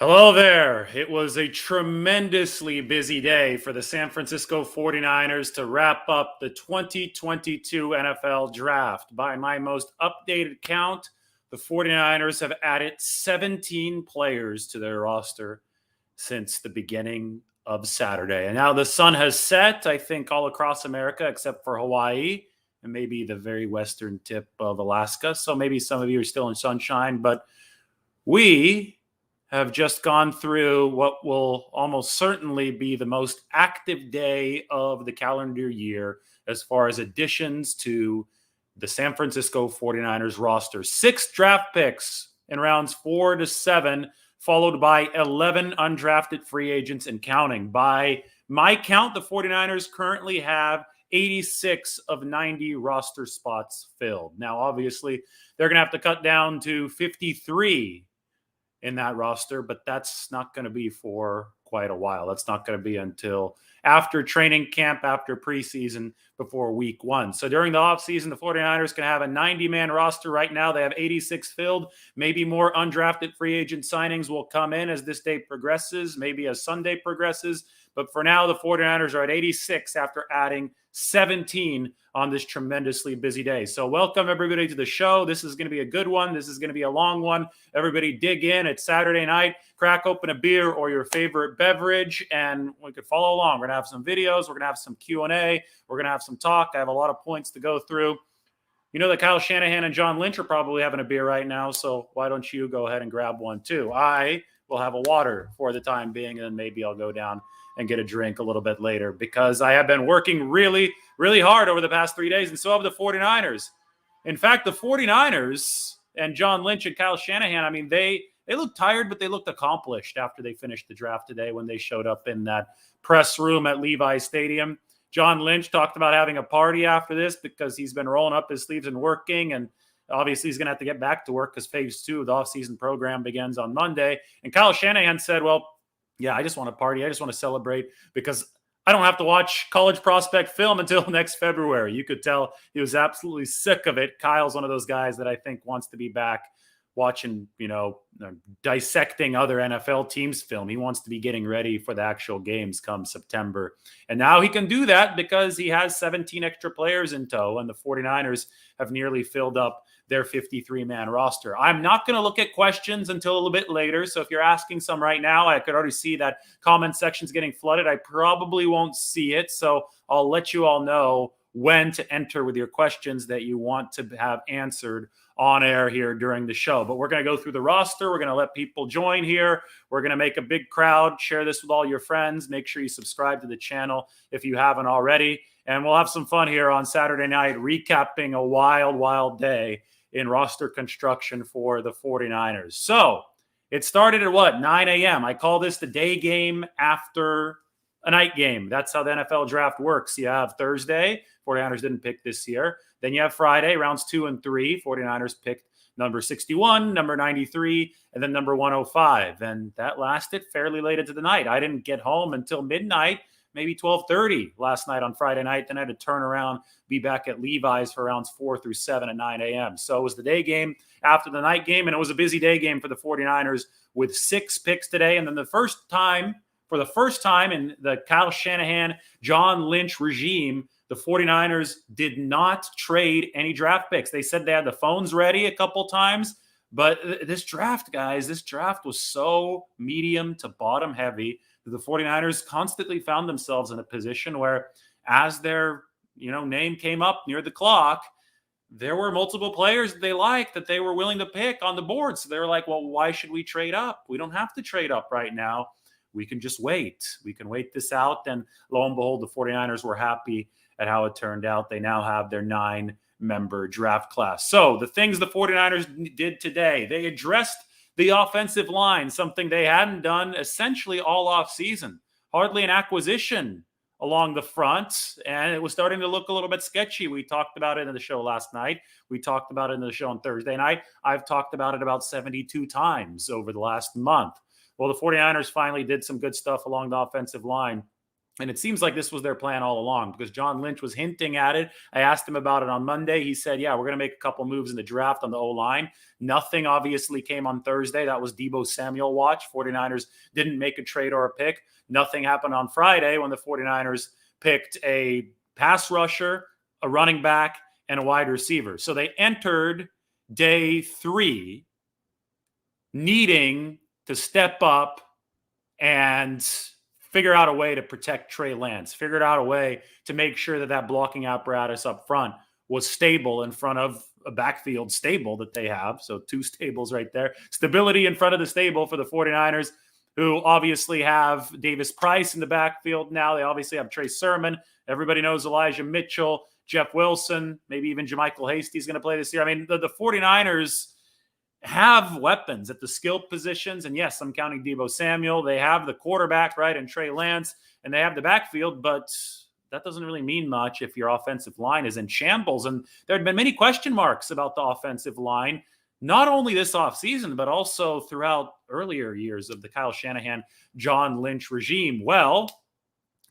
Hello there. It was a tremendously busy day for the San Francisco 49ers to wrap up the 2022 NFL Draft. By my most updated count, the 49ers have added 17 players to their roster since the beginning of Saturday. And now the sun has set, I think, all across America except for Hawaii and maybe the very western tip of Alaska. So maybe some of you are still in sunshine, but we have just gone through what will almost certainly be the most active day of the calendar year as far as additions to the San Francisco 49ers roster. 6 draft picks in rounds 4 to 7, followed by 11 undrafted free agents and counting. By my count, the 49ers currently have 86 of 90 roster spots filled. Now, obviously, they're going to have to cut down to 53 in that roster, but that's not going to be for quite a while. That's not going to be until after training camp, after preseason, before week 1. So during the offseason, the 49ers can have a 90-man roster. Right now, they have 86 filled. Maybe more undrafted free agent signings will come in as this day progresses, maybe as Sunday progresses. But for now, the 49ers are at 86 after adding 17 on this tremendously busy day. So welcome, everybody, to the show. This is going to be a good one. This is going to be a long one. Everybody dig in. It's Saturday night. Crack open a beer or your favorite beverage, and we could follow along. We're going to have some videos. We're going to have some Q&A. We're going to have some talk. I have a lot of points to go through. You know that Kyle Shanahan and John Lynch are probably having a beer right now, so why don't you go ahead and grab one too? I will have a water for the time being, and then maybe I'll go down and get a drink a little bit later because I have been working really, really hard over the past 3 days, and so have the 49ers. In fact, the 49ers and John Lynch and Kyle Shanahan, I mean, they looked tired, but they looked accomplished after they finished the draft today when they showed up in that press room at Levi's Stadium. John Lynch talked about having a party after this because he's been rolling up his sleeves and working, and obviously he's going to have to get back to work because phase 2 of the offseason program begins on Monday. And Kyle Shanahan said, well, yeah, I just want to party. I just want to celebrate because I don't have to watch college prospect film until next February. You could tell he was absolutely sick of it. Kyle's one of those guys that I think wants to be back watching, dissecting other NFL teams' film. He wants to be getting ready for the actual games come September. And now he can do that because he has 17 extra players in tow, and the 49ers have nearly filled up their 53-man roster. I'm not going to look at questions until a little bit later. So if you're asking some right now, I could already see that comment section's getting flooded. I probably won't see it. So I'll let you all know when to enter with your questions that you want to have answered on air here during the show. But we're going to go through the roster. We're going to let people join here. We're going to make a big crowd. Share this with all your friends. Make sure you subscribe to the channel if you haven't already. And we'll have some fun here on Saturday night, recapping a wild, wild day in roster construction for the 49ers. So it started at 9 a.m. I call this the day game after a night game. That's how the NFL draft works. You have Thursday. 49ers didn't pick this year. Then you have Friday, rounds 2 and 3. 49ers picked number 61, number 93, and then number 105. And that lasted fairly late into the night. I didn't get home until midnight, maybe 12:30 last night on Friday night. Then I had to turn around, be back at Levi's for rounds 4 through 7 at 9 a.m. So it was the day game after the night game, and it was a busy day game for the 49ers with 6 picks today. And then for the first time in the Kyle Shanahan, John Lynch regime, the 49ers did not trade any draft picks. They said they had the phones ready a couple times, but this draft, guys, this draft was so medium to bottom heavy that the 49ers constantly found themselves in a position where as their name came up near the clock, there were multiple players that they liked that they were willing to pick on the board. So they were like, well, why should we trade up? We don't have to trade up right now. We can just wait. We can wait this out. And lo and behold, the 49ers were happy at how it turned out. They now have their 9-member draft class. So the things the 49ers did today, they addressed the offensive line, something they hadn't done essentially all offseason. Hardly an acquisition along the front, and it was starting to look a little bit sketchy. We talked about it in the show last night. We talked about it in the show on Thursday night. I've talked about it about 72 times over the last month. Well, the 49ers finally did some good stuff along the offensive line. And it seems like this was their plan all along because John Lynch was hinting at it. I asked him about it on Monday. He said, yeah, we're going to make a couple moves in the draft on the O-line. Nothing obviously came on Thursday. That was Deebo Samuel watch. 49ers didn't make a trade or a pick. Nothing happened on Friday when the 49ers picked a pass rusher, a running back, and a wide receiver. So they entered day 3 needing to step up and figure out a way to protect Trey Lance, figured out a way to make sure that that blocking apparatus up front was stable in front of a backfield stable that they have. So 2 stables right there. Stability in front of the stable for the 49ers, who obviously have Davis-Price in the backfield now. They obviously have Trey Sermon. Everybody knows Elijah Mitchell, Jeff Wilson, maybe even JaMychal Hasty's going to play this year. I mean, the 49ers have weapons at the skilled positions. And yes, I'm counting Deebo Samuel. They have the quarterback, right, and Trey Lance, and they have the backfield, but that doesn't really mean much if your offensive line is in shambles. And there had been many question marks about the offensive line, not only this offseason, but also throughout earlier years of the Kyle Shanahan, John Lynch regime. Well,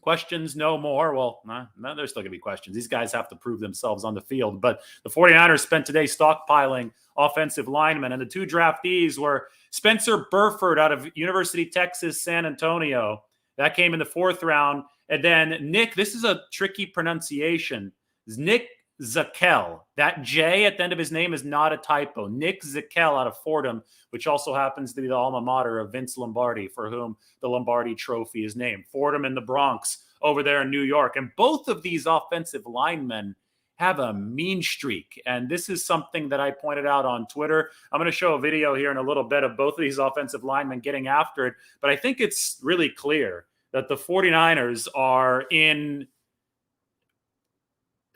questions no more. Well, there's still going to be questions. These guys have to prove themselves on the field. But the 49ers spent today stockpiling offensive linemen, and the 2 draftees were Spencer Burford out of University of Texas, San Antonio. That came in the 4th round. And then Nick, this is a tricky pronunciation, Nick Zackelj. That J at the end of his name is not a typo. Nick Zackelj out of Fordham, which also happens to be the alma mater of Vince Lombardi, for whom the Lombardi Trophy is named. Fordham in the Bronx over there in New York. And both of these offensive linemen have a mean streak. And this is something that I pointed out on Twitter. I'm going to show a video here in a little bit of both of these offensive linemen getting after it. But I think it's really clear that the 49ers are in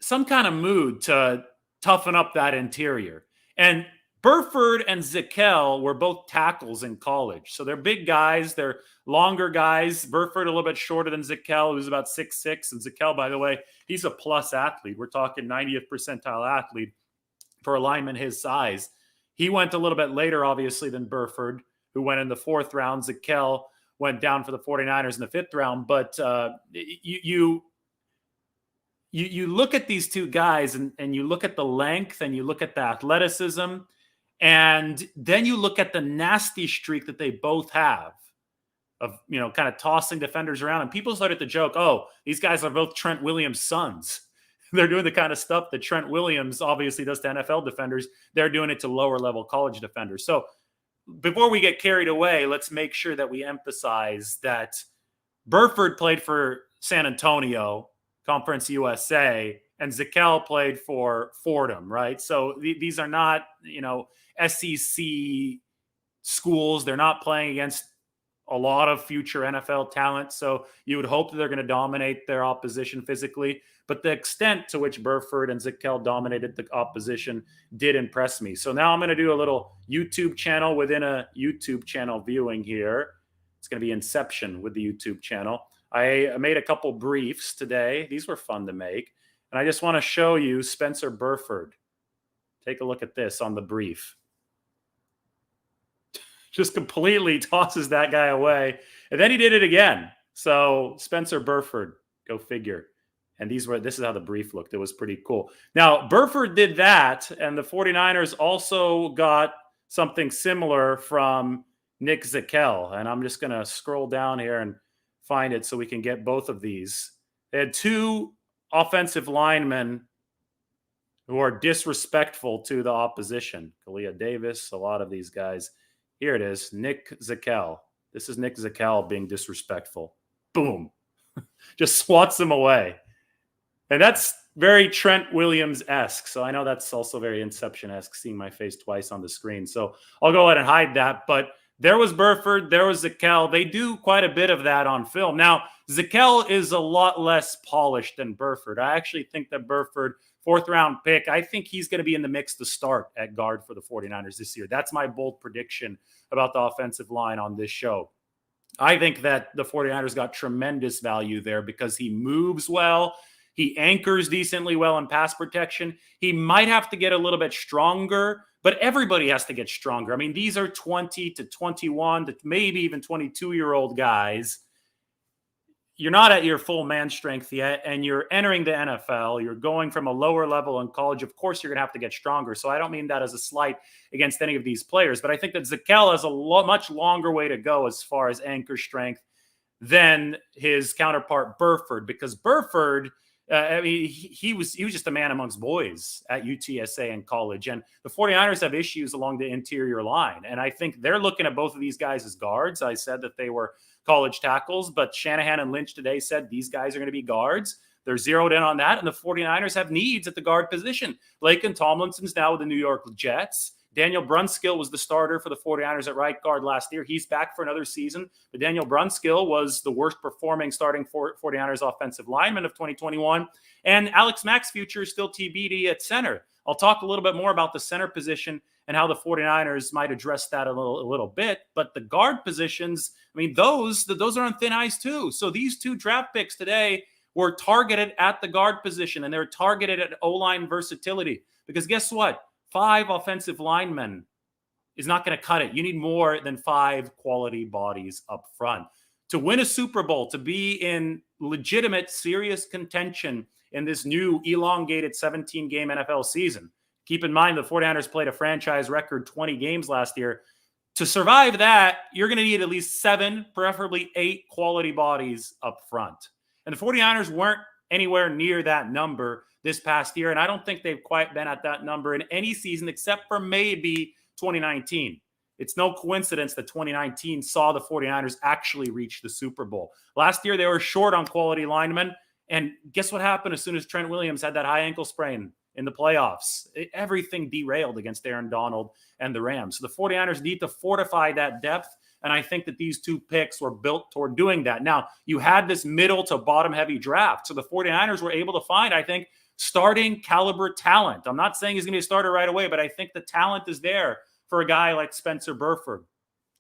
some kind of mood to toughen up that interior. And Burford and Zackelj were both tackles in college. So they're big guys. They're longer guys. Burford a little bit shorter than Zackelj, who's about 6'6". And Zackelj, by the way, he's a plus athlete. We're talking 90th percentile athlete for a lineman his size. He went a little bit later, obviously, than Burford, who went in the 4th round. Zackelj went down for the 49ers in the 5th round. But you look at these 2 guys and you look at the length and you look at the athleticism, and then you look at the nasty streak that they both have of, kind of tossing defenders around. And people started to joke, oh, these guys are both Trent Williams' sons. They're doing the kind of stuff that Trent Williams obviously does to NFL defenders. They're doing it to lower level college defenders. So before we get carried away, let's make sure that we emphasize that Burford played for San Antonio, Conference USA, and Zackelj played for Fordham, right? So these are not, SEC schools. They're not playing against a lot of future NFL talent. So you would hope that they're going to dominate their opposition physically. But the extent to which Burford and Zackelj dominated the opposition did impress me. So now I'm going to do a little YouTube channel within a YouTube channel viewing here. It's going to be Inception with the YouTube channel. I made a couple briefs today. These were fun to make. And I just want to show you Spencer Burford. Take a look at this on the brief. Just completely tosses that guy away. And then he did it again. So Spencer Burford, go figure. And this is how the brief looked. It was pretty cool. Now, Burford did that, and the 49ers also got something similar from Nick Zackelj. And I'm just going to scroll down here and find it so we can get both of these. They had 2 offensive linemen who are disrespectful to the opposition. Kalia Davis, a lot of these guys. Here it is, Nick Zackelj. This is Nick Zackelj being disrespectful. Boom. Just swats him away. And that's very Trent Williams-esque. So I know that's also very Inception-esque, seeing my face twice on the screen. So I'll go ahead and hide that. But there was Burford, there was Zackelj. They do quite a bit of that on film. Now, Zackelj is a lot less polished than Burford. I actually think that Burford, 4th round pick, I think he's going to be in the mix to start at guard for the 49ers this year. That's my bold prediction about the offensive line on this show. I think that the 49ers got tremendous value there because he moves well. He anchors decently well in pass protection. He might have to get a little bit stronger, but everybody has to get stronger. I mean, these are 20 to 21 to maybe even 22-year-old guys. you're not at your full man strength yet, and you're entering the NFL. You're going from a lower level in college. Of course, you're going to have to get stronger. So I don't mean that as a slight against any of these players, but I think that Zackelj has a much longer way to go as far as anchor strength than his counterpart Burford, because Burford, I mean, he was just a man amongst boys at UTSA in college. And the 49ers have issues along the interior line. And I think they're looking at both of these guys as guards. I said that they were college tackles, but Shanahan and Lynch today said these guys are going to be guards. They're zeroed in on that. And the 49ers have needs at the guard position. Laken Tomlinson's now with the New York Jets. Daniel Brunskill was the starter for the 49ers at right guard last year. He's back for another season. But Daniel Brunskill was the worst performing starting 49ers offensive lineman of 2021. And Alex Mack's future is still TBD at center. I'll talk a little bit more about the center position and how the 49ers might address that a little bit. But the guard positions, I mean, those are on thin ice too. So these two draft picks today were targeted at the guard position, and they're targeted at O-line versatility. Because guess what? 5 offensive linemen is not going to cut it. You need more than 5 quality bodies up front. To win a Super Bowl, to be in legitimate, serious contention in this new elongated 17-game NFL season. Keep in mind, the 49ers played a franchise record 20 games last year. To survive that, you're going to need at least 7, preferably 8 quality bodies up front. And the 49ers weren't anywhere near that number this past year, and I don't think they've quite been at that number in any season except for maybe 2019. It's no coincidence that 2019 saw the 49ers actually reach the Super Bowl. Last year, they were short on quality linemen, and guess what happened as soon as Trent Williams had that high ankle sprain in the playoffs? Everything derailed against Aaron Donald and the Rams. So the 49ers need to fortify that depth, and I think that these 2 picks were built toward doing that. Now, you had this middle to bottom heavy draft, so the 49ers were able to find, I think, starting caliber talent. I'm not saying he's going to be a starter right away, but I think the talent is there for a guy like Spencer Burford.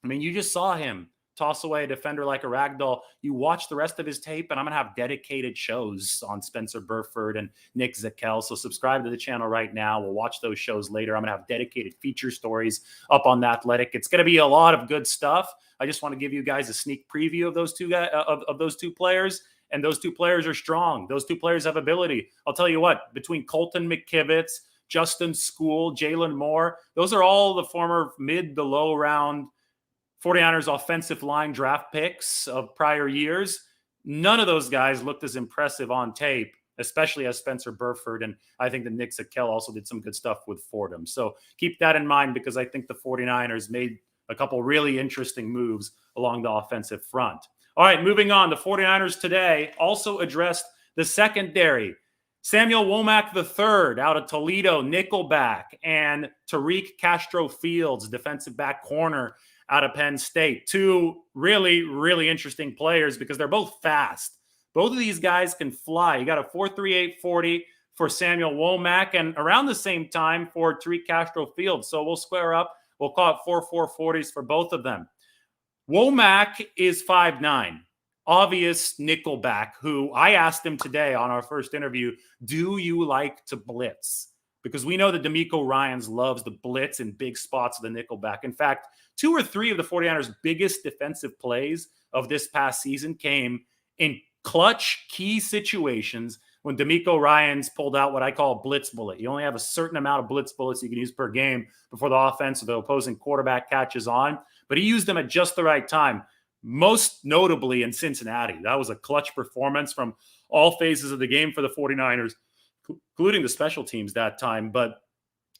I mean, you just saw him toss away a defender like a ragdoll. You watch the rest of his tape, and I'm going to have dedicated shows on Spencer Burford and Nick Zackelj. So subscribe to the channel right now. We'll watch those shows later. I'm going to have dedicated feature stories up on The Athletic. It's going to be a lot of good stuff. I just want to give you guys a sneak preview of those 2 guys, of those 2 players. And those 2 players are strong. Those 2 players have ability. I'll tell you what, between Colton McKivitz, Justin Skule, Jalen Moore, those are all the former mid to low round 49ers offensive line draft picks of prior years. None of those guys looked as impressive on tape, especially as Spencer Burford. And I think that Nick Zackelj also did some good stuff with Fordham. So keep that in mind, because I think the 49ers made a couple really interesting moves along the offensive front. All right, moving on. The 49ers today also addressed the secondary. Samuel Womack III out of Toledo, nickelback, and Tariq Castro-Fields, defensive back corner out of Penn State. 2 really, really interesting players because they're both fast. Both of these guys can fly. You got a 4.38 40 for Samuel Womack, and around the same time for Tariq Castro-Fields. So we'll square up. We'll call it 4.4 40s for both of them. Womack is 5'9", obvious nickelback, who I asked him today on our first interview, do you like to blitz? Because we know that DeMeco Ryans loves the blitz in big spots of the nickelback. In fact, 2 or 3 of the 49ers' biggest defensive plays of this past season came in clutch, key situations when DeMeco Ryans pulled out what I call a blitz bullet. You only have a certain amount of blitz bullets you can use per game before the offense or the opposing quarterback catches on. But he used them at just the right time, most notably in Cincinnati. That was a clutch performance from all phases of the game for the 49ers, including the special teams that time. But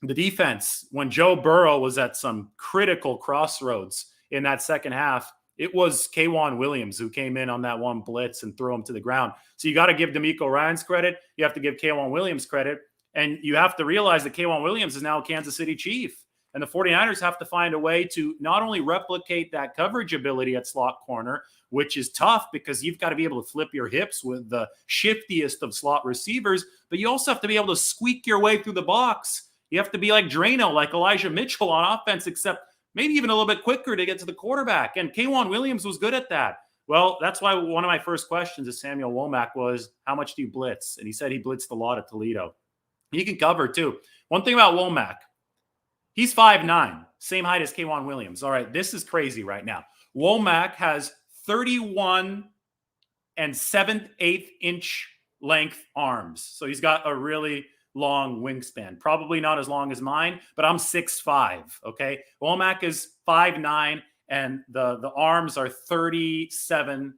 the defense, when Joe Burrow was at some critical crossroads in that second half, it was K'Waun Williams who came in on that one blitz and threw him to the ground. So you got to give DeMeco Ryans credit. You have to give K'Waun Williams credit. And you have to realize that K'Waun Williams is now a Kansas City Chief. And the 49ers have to find a way to not only replicate that coverage ability at slot corner, which is tough because you've got to be able to flip your hips with the shiftiest of slot receivers, but you also have to be able to squeak your way through the box. You have to be like Drano, like Elijah Mitchell on offense, except maybe even a little bit quicker to get to the quarterback. And K'Waun Williams was good at that. Well, that's why one of my first questions to Samuel Womack was, how much do you blitz? And he said he blitzed a lot at Toledo. He can cover too. One thing about Womack, he's 5'9", same height as K'Waun Williams. All right, this is crazy right now. Womack has 31 and 7/8 inch length arms. So he's got a really long wingspan. Probably not as long as mine, but I'm 6'5", okay? Womack is 5'9", and the arms are 31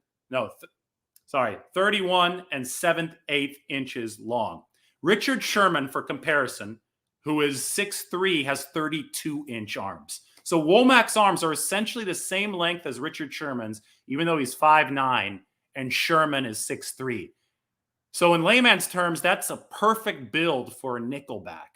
and 7/8 inches long. Richard Sherman, for comparison, who is 6'3", has 32-inch arms. So Womack's arms are essentially the same length as Richard Sherman's, even though he's 5'9", and Sherman is 6'3". So in layman's terms, that's a perfect build for a nickelback.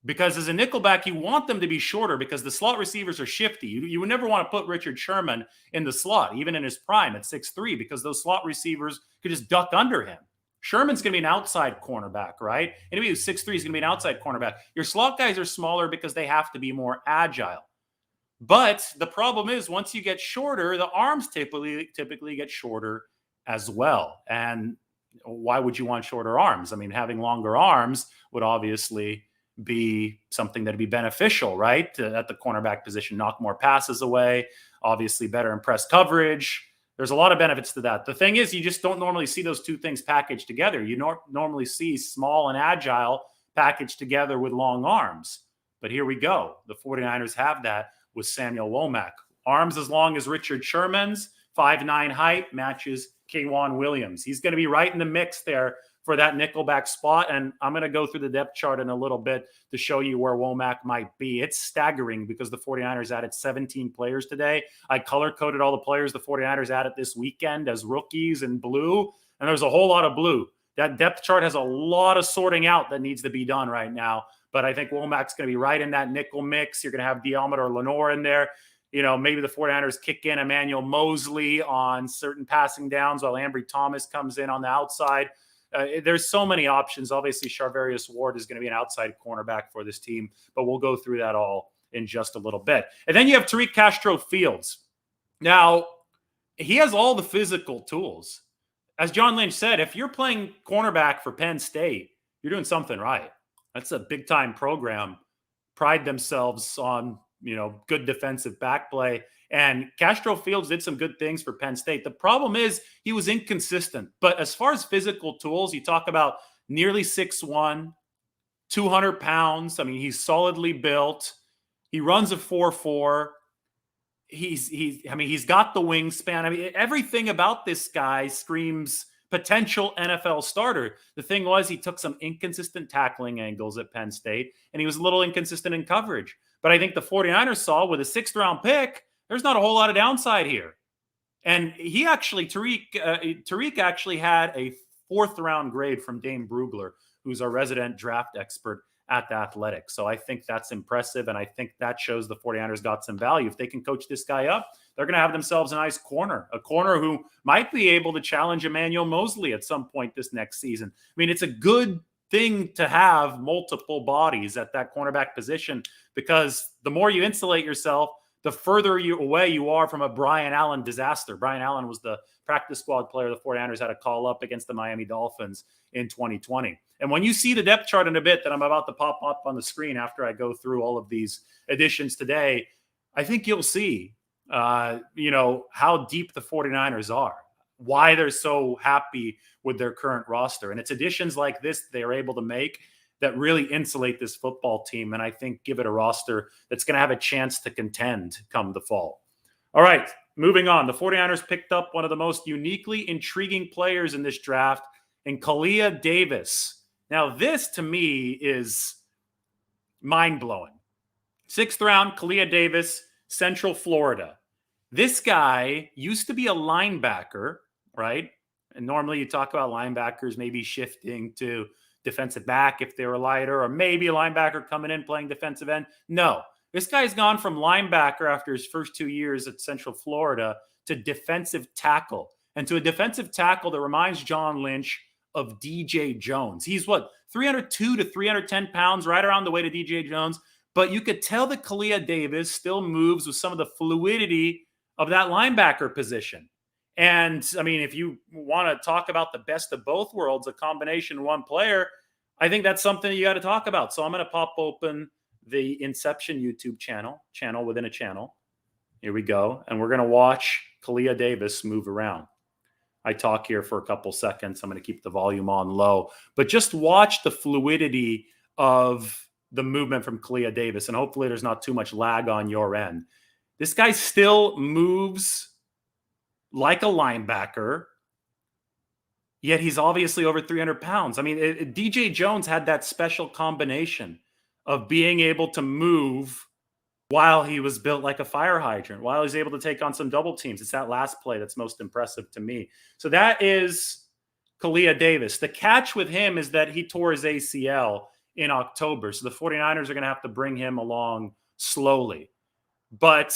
Because as a nickelback, you want them to be shorter because the slot receivers are shifty. You would never want to put Richard Sherman in the slot, even in his prime at 6'3", because those slot receivers could just duck under him. Sherman's going to be an outside cornerback, right? Anybody who's 6'3" is going to be an outside cornerback. Your slot guys are smaller because they have to be more agile. But the problem is once you get shorter, the arms typically get shorter as well. And why would you want shorter arms? I mean, having longer arms would obviously be something that'd be beneficial, right? At the cornerback position, knock more passes away, obviously better in press coverage. There's a lot of benefits to that. The thing is, you just don't normally see those two things packaged together. You normally see small and agile packaged together with long arms. But here we go. The 49ers have that with Samuel Womack. Arms as long as Richard Sherman's, 5'9" height, matches K'Waun Williams. He's going to be right in the mix there for that nickelback spot. And I'm going to go through the depth chart in a little bit to show you where Womack might be. It's staggering because the 49ers added 17 players today. I color-coded all the players the 49ers added this weekend as rookies in blue, and there's a whole lot of blue. That depth chart has a lot of sorting out that needs to be done right now. But I think Womack's going to be right in that nickel mix. You're going to have Diamond or Lenore in there. You know, maybe the 49ers kick in Emmanuel Mosley on certain passing downs while Ambry Thomas comes in on the outside. There's so many options. Obviously, Charvarius Ward is going to be an outside cornerback for this team, but we'll go through that all in just a little bit. And then you have Tariq Castro-Fields. Now, he has all the physical tools. As John Lynch said, if you're playing cornerback for Penn State, you're doing something right. That's a big-time program. Pride themselves on, good defensive back play. And Castro-Fields did some good things for Penn State. The problem is he was inconsistent. But as far as physical tools, you talk about nearly 6'1", 200 pounds. I mean, he's solidly built. He runs a 4.4. He's got the wingspan. I mean, everything about this guy screams potential NFL starter. The thing was, he took some inconsistent tackling angles at Penn State, and he was a little inconsistent in coverage. But I think the 49ers saw with a 6th-round pick, there's not a whole lot of downside here. And Tariq actually had a 4th-round grade from Dane Brugler, who's our resident draft expert at The Athletic. So I think that's impressive, and I think that shows the 49ers got some value. If they can coach this guy up, they're going to have themselves a nice corner, a corner who might be able to challenge Emmanuel Mosley at some point this next season. I mean, it's a good thing to have multiple bodies at that cornerback position because the more you insulate yourself, the further away you are from a Brian Allen disaster. Brian Allen was the practice squad player the 49ers had to call up against the Miami Dolphins in 2020. And when you see the depth chart in a bit that I'm about to pop up on the screen after I go through all of these additions today, I think you'll see, how deep the 49ers are, why they're so happy with their current roster. And it's additions like this they're able to make that really insulate this football team, and I think give it a roster that's going to have a chance to contend come the fall. All right, moving on. The 49ers picked up one of the most uniquely intriguing players in this draft in Kalia Davis. Now, this to me is mind-blowing. 6th round, Kalia Davis, Central Florida. This guy used to be a linebacker, right? And normally you talk about linebackers maybe shifting to defensive back if they were lighter, or maybe a linebacker coming in playing defensive end. No, this guy's gone from linebacker after his first 2 years at Central Florida to defensive tackle, and to a defensive tackle that reminds John Lynch of DJ Jones. He's 302 to 310 pounds, right around the weight of DJ Jones. But you could tell that Kalia Davis still moves with some of the fluidity of that linebacker position. And, I mean, if you want to talk about the best of both worlds, a combination one player, I think that's something you got to talk about. So I'm going to pop open the Inception YouTube channel within a channel. Here we go. And we're going to watch Kalia Davis move around. I talk here for a couple seconds. I'm going to keep the volume on low, but just watch the fluidity of the movement from Kalia Davis, and hopefully there's not too much lag on your end. This guy still moves like a linebacker, yet he's obviously over 300 pounds. I mean, DJ Jones had that special combination of being able to move while he was built like a fire hydrant, while he's able to take on some double teams. It's that last play that's most impressive to me. So that is Kalia Davis. The catch with him is that he tore his ACL in October. So the 49ers are going to have to bring him along slowly. But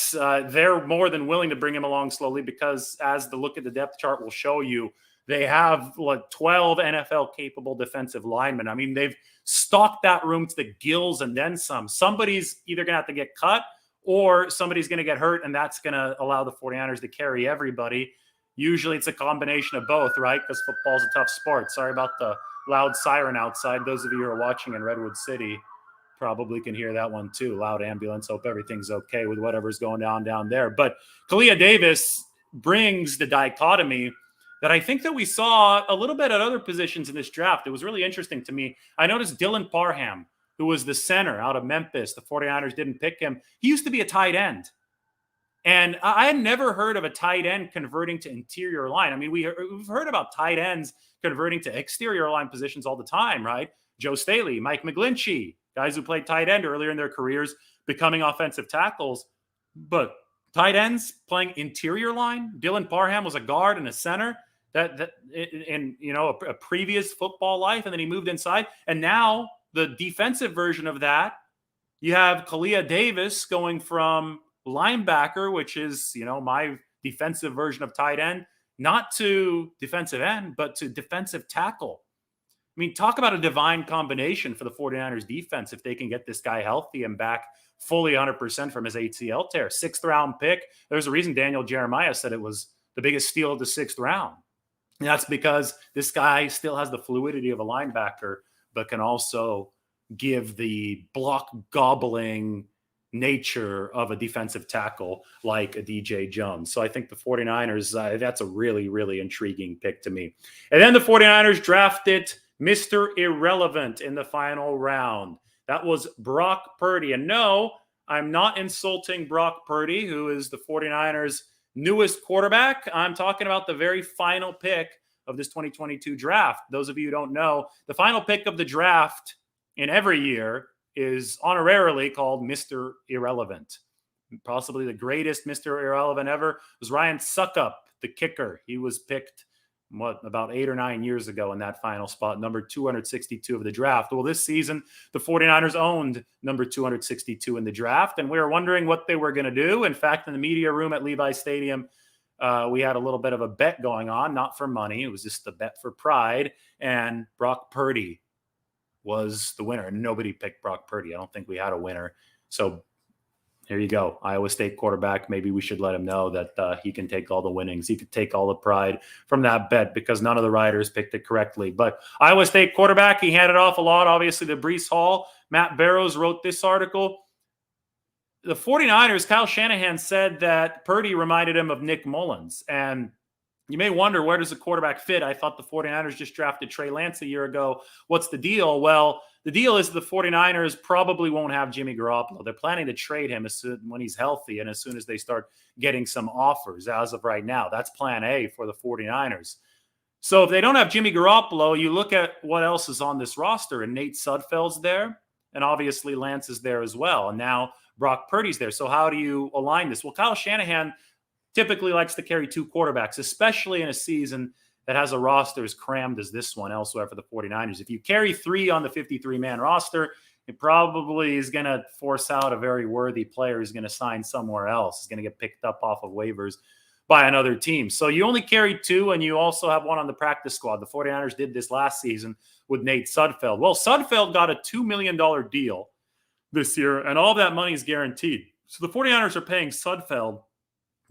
they're more than willing to bring him along slowly because, as the look at the depth chart will show you, they have like 12 NFL-capable defensive linemen. I mean, they've stocked that room to the gills and then some. Somebody's either going to have to get cut or somebody's going to get hurt, and that's going to allow the 49ers to carry everybody. Usually it's a combination of both, right? Because football's a tough sport. Sorry about the loud siren outside. Those of you who are watching in Redwood City probably can hear that one too. Loud ambulance. Hope everything's okay with whatever's going down there. But Kalia Davis brings the dichotomy that I think that we saw a little bit at other positions in this draft. It was really interesting to me. I noticed Dylan Parham, who was the center out of Memphis. The 49ers didn't pick him. He used to be a tight end. And I had never heard of a tight end converting to interior line. I mean, we've heard about tight ends converting to exterior line positions all the time, right? Joe Staley, Mike McGlinchey, guys who played tight end earlier in their careers, becoming offensive tackles. But tight ends playing interior line? Dylan Parham was a guard and a center that in a previous football life, and then he moved inside. And now the defensive version of that, you have Kalia Davis going from linebacker, which is, my defensive version of tight end, not to defensive end, but to defensive tackle. I mean, talk about a divine combination for the 49ers defense if they can get this guy healthy and back fully 100% from his ACL tear. 6th round pick. There's a reason Daniel Jeremiah said it was the biggest steal of the 6th round. And that's because this guy still has the fluidity of a linebacker, but can also give the block gobbling nature of a defensive tackle like a DJ Jones. So I think the 49ers, that's a really, really intriguing pick to me. And then the 49ers drafted Mr. Irrelevant in the final round. That was Brock Purdy. And no, I'm not insulting Brock Purdy, who is the 49ers' newest quarterback. I'm talking about the very final pick of this 2022 draft. Those of you who don't know, the final pick of the draft in every year is honorarily called Mr. Irrelevant. Possibly the greatest Mr. Irrelevant ever was Ryan Suckup, the kicker. He was picked about 8 or 9 years ago in that final spot, number 262 of the draft. Well, this season, the 49ers owned number 262 in the draft, and we were wondering what they were going to do. In fact, in the media room at Levi Stadium, we had a little bit of a bet going on, not for money. It was just a bet for pride, and Brock Purdy was the winner. And nobody picked Brock Purdy. I don't think we had a winner. So here you go. Iowa State quarterback. Maybe we should let him know that he can take all the winnings. He could take all the pride from that bet because none of the writers picked it correctly. But Iowa State quarterback, he handed off a lot, obviously, to Breece Hall. Matt Barrows wrote this article. The 49ers, Kyle Shanahan said that Purdy reminded him of Nick Mullins. And you may wonder, where does the quarterback fit? I thought the 49ers just drafted Trey Lance a year ago. What's the deal? Well, the deal is the 49ers probably won't have Jimmy Garoppolo. They're planning to trade him when he's healthy and as soon as they start getting some offers as of right now. That's plan A for the 49ers. So if they don't have Jimmy Garoppolo, you look at what else is on this roster, and Nate Sudfeld's there, and obviously Lance is there as well. And now Brock Purdy's there. So how do you align this? Well, Kyle Shanahan typically likes to carry 2 quarterbacks, especially in a season that has a roster as crammed as this one elsewhere for the 49ers. If you carry 3 on the 53-man roster, it probably is going to force out a very worthy player who's going to sign somewhere else. He's going to get picked up off of waivers by another team. So you only carry 2, and you also have 1 on the practice squad. The 49ers did this last season with Nate Sudfeld. Well, Sudfeld got a $2 million deal this year, and all of that money is guaranteed. So the 49ers are paying Sudfeld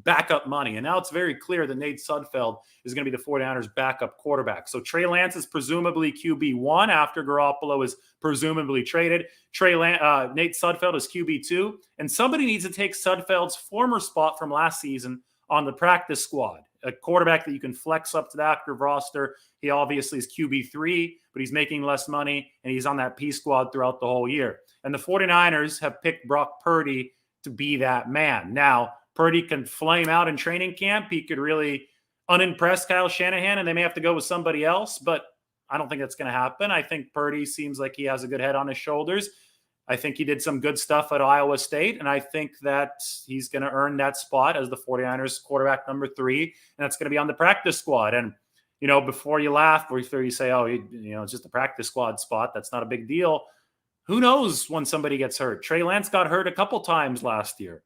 backup money. And now it's very clear that Nate Sudfeld is going to be the 49ers backup quarterback. So Trey Lance is presumably QB1 after Garoppolo is presumably traded. Nate Sudfeld is QB2. And somebody needs to take Sudfeld's former spot from last season on the practice squad. a quarterback that you can flex up to the active roster. He obviously is QB3, but he's making less money, and he's on that P squad throughout the whole year. And the 49ers have picked Brock Purdy to be that man. Now, Purdy can flame out in training camp. He could really unimpress Kyle Shanahan, and they may have to go with somebody else, but I don't think that's going to happen. I think Purdy seems like he has a good head on his shoulders. I think he did some good stuff at Iowa State, and I think that he's going to earn that spot as the 49ers quarterback number 3, and that's going to be on the practice squad. And, you know, before you laugh, before you say, oh, it's just a practice squad spot, that's not a big deal. Who knows when somebody gets hurt? Trey Lance got hurt a couple times last year.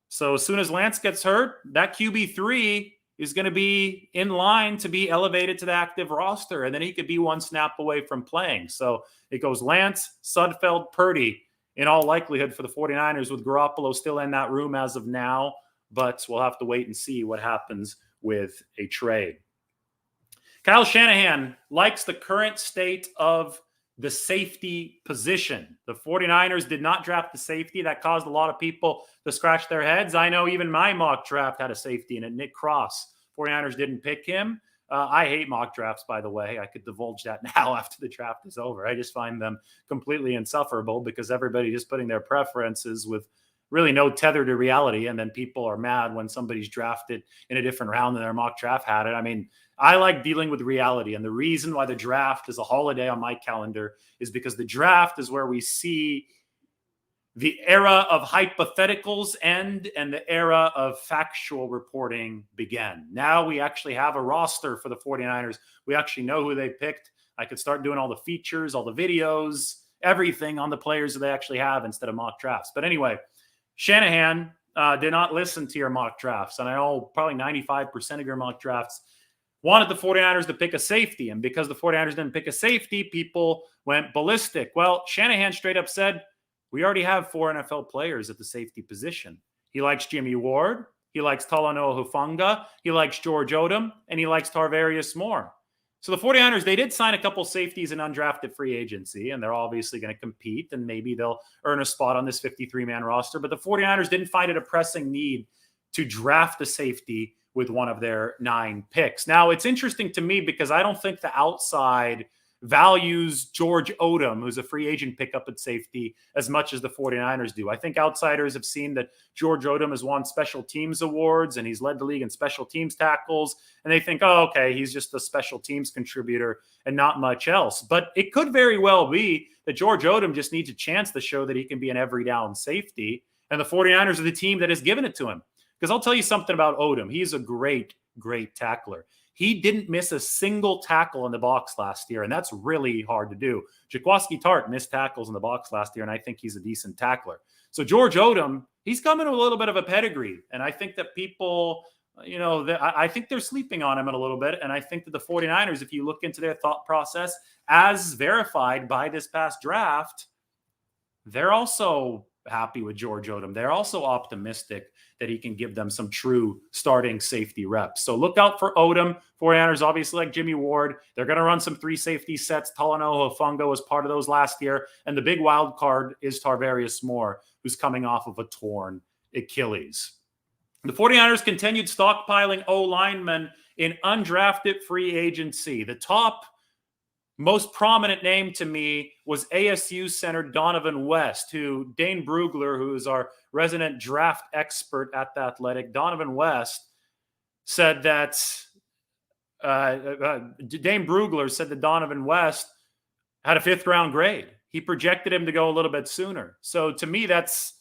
So as soon as Lance gets hurt, that QB3 is going to be in line to be elevated to the active roster, and then he could be one snap away from playing. So it goes Lance, Sudfeld, Purdy, in all likelihood for the 49ers, with Garoppolo still in that room as of now, but we'll have to wait and see what happens with a trade. Kyle Shanahan likes the current state of the safety position. The 49ers did not draft the safety. That caused a lot of people to scratch their heads. I know even my mock draft had a safety in it, Nick Cross. 49ers didn't pick him. I hate mock drafts, by the way. I could divulge that now after the draft is over. I just find them completely insufferable because everybody just putting their preferences with really no tether to reality. And then people are mad when somebody's drafted in a different round than their mock draft had it. I mean, I like dealing with reality. And the reason why the draft is a holiday on my calendar is because the draft is where we see the era of hypotheticals end and the era of factual reporting begin. Now we actually have a roster for the 49ers. We actually know who they picked. I could start doing all the features, all the videos, everything on the players that they actually have instead of mock drafts. But anyway, Shanahan did not listen to your mock drafts. And I know probably 95% of your mock drafts wanted the 49ers to pick a safety. And because the 49ers didn't pick a safety, people went ballistic. Well, Shanahan straight up said, we already have 4 NFL players at the safety position. He likes Jimmy Ward. He likes Talanoa Hufanga. He likes George Odom. And he likes Tarvarius Moore. So the 49ers, they did sign a couple safeties in undrafted free agency, and they're obviously going to compete, and maybe they'll earn a spot on this 53-man roster. But the 49ers didn't find it a pressing need to draft a safety with one of their 9 picks. Now, it's interesting to me because I don't think the outside values George Odom, who's a free agent pickup at safety, as much as the 49ers do. I think outsiders have seen that George Odom has won special teams awards and he's led the league in special teams tackles. And they think, oh, okay, he's just a special teams contributor and not much else. But it could very well be that George Odom just needs a chance to show that he can be an every down safety. And the 49ers are the team that has given it to him. Because I'll tell you something about Odom. He's a great, great tackler. He didn't miss a single tackle in the box last year, and that's really hard to do. Jaquiski Tartt missed tackles in the box last year, and I think he's a decent tackler. So George Odom, he's coming with a little bit of a pedigree, and I think that people, I think they're sleeping on him a little bit, and I think that the 49ers, if you look into their thought process, as verified by this past draft, they're also happy with George Odom. They're also optimistic that he can give them some true starting safety reps. So look out for Odom. 49ers obviously like Jimmy Ward. They're going to run some 3 safety sets. Talanoa Hufanga was part of those last year. And the big wild card is Tarvarius Moore, who's coming off of a torn Achilles. The 49ers continued stockpiling O-linemen in undrafted free agency. The top most prominent name to me was ASU center Dohnovan West, who Dane Brugler, who is our resident draft expert at The Athletic, Dohnovan West said that Dane Brugler said that Dohnovan West had a 5th round grade. He projected him to go a little bit sooner. So to me, that's,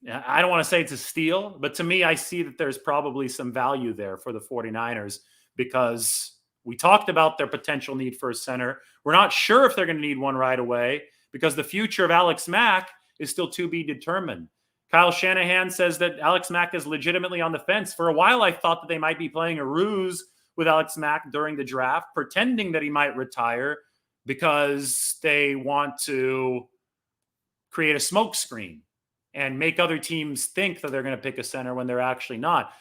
I don't want to say it's a steal, but to me, I see that there's probably some value there for the 49ers because we talked about their potential need for a center. We're not sure if they're going to need one right away because the future of Alex Mack is still to be determined. Kyle Shanahan says that Alex Mack is legitimately on the fence. For a while, I thought that they might be playing a ruse with Alex Mack during the draft, pretending that he might retire because they want to create a smokescreen and make other teams think that they're going to pick a center when they're actually not.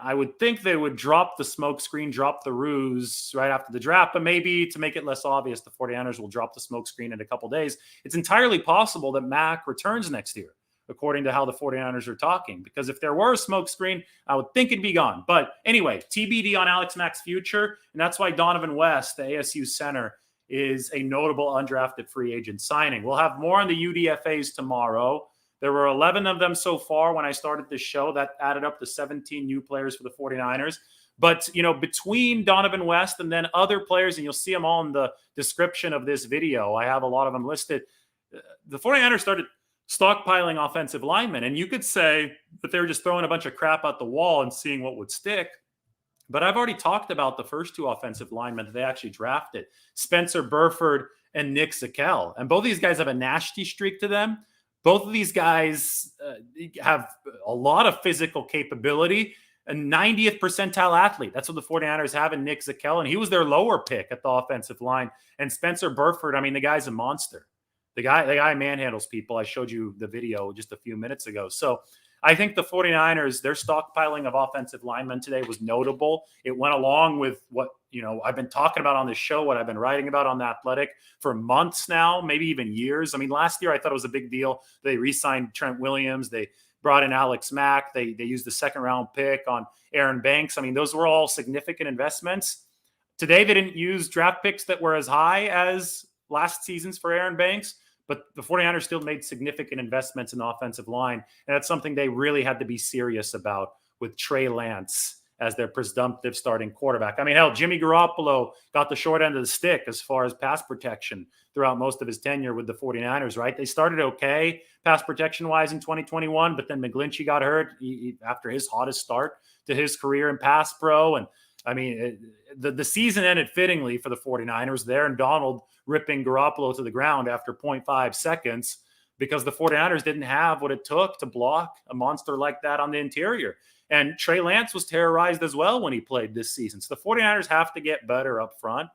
I would think they would drop the smokescreen, drop the ruse right after the draft, but maybe to make it less obvious, the 49ers will drop the smokescreen in a couple days. It's entirely possible that Mack returns next year. according to how the 49ers are talking. Because if there were a smokescreen, I would think it'd be gone. But anyway, TBD on Alex Mack's future. And that's why Dohnovan West, the ASU center, is a notable undrafted free agent signing. We'll have more on the UDFAs tomorrow. There were 11 of them so far when I started this show. That added up to 17 new players for the 49ers. But, between Dohnovan West and then other players, and you'll see them all in the description of this video, I have a lot of them listed. The 49ers started stockpiling offensive linemen. And you could say that they were just throwing a bunch of crap at the wall and seeing what would stick. But I've already talked about the first two offensive linemen that they actually drafted, Spencer Burford and Nick Zackelj. And both of these guys have a nasty streak to them. Both of these guys have a lot of physical capability, a 90th percentile athlete. That's what the 49ers have in Nick Zackelj. And he was their lower pick at the offensive line. And Spencer Burford, the guy's a monster. The guy manhandles people. I showed you the video just a few minutes ago. So I think the 49ers, their stockpiling of offensive linemen today was notable. It went along with what, I've been talking about on this show, what I've been writing about on The Athletic for months now, maybe even years. Last year I thought it was a big deal. They re-signed Trent Williams. They brought in Alex Mack. They used the second-round pick on Aaron Banks. Those were all significant investments. Today they didn't use draft picks that were as high as last season's for Aaron Banks. But the 49ers still made significant investments in the offensive line. And that's something they really had to be serious about with Trey Lance as their presumptive starting quarterback. Hell, Jimmy Garoppolo got the short end of the stick as far as pass protection throughout most of his tenure with the 49ers, right? They started okay pass protection-wise in 2021, but then McGlinchey got hurt after his hottest start to his career in pass pro. And the season ended fittingly for the 49ers there, and Donald ripping Garoppolo to the ground after 0.5 seconds because the 49ers didn't have what it took to block a monster like that on the interior. And Trey Lance was terrorized as well when he played this season. So the 49ers have to get better up front.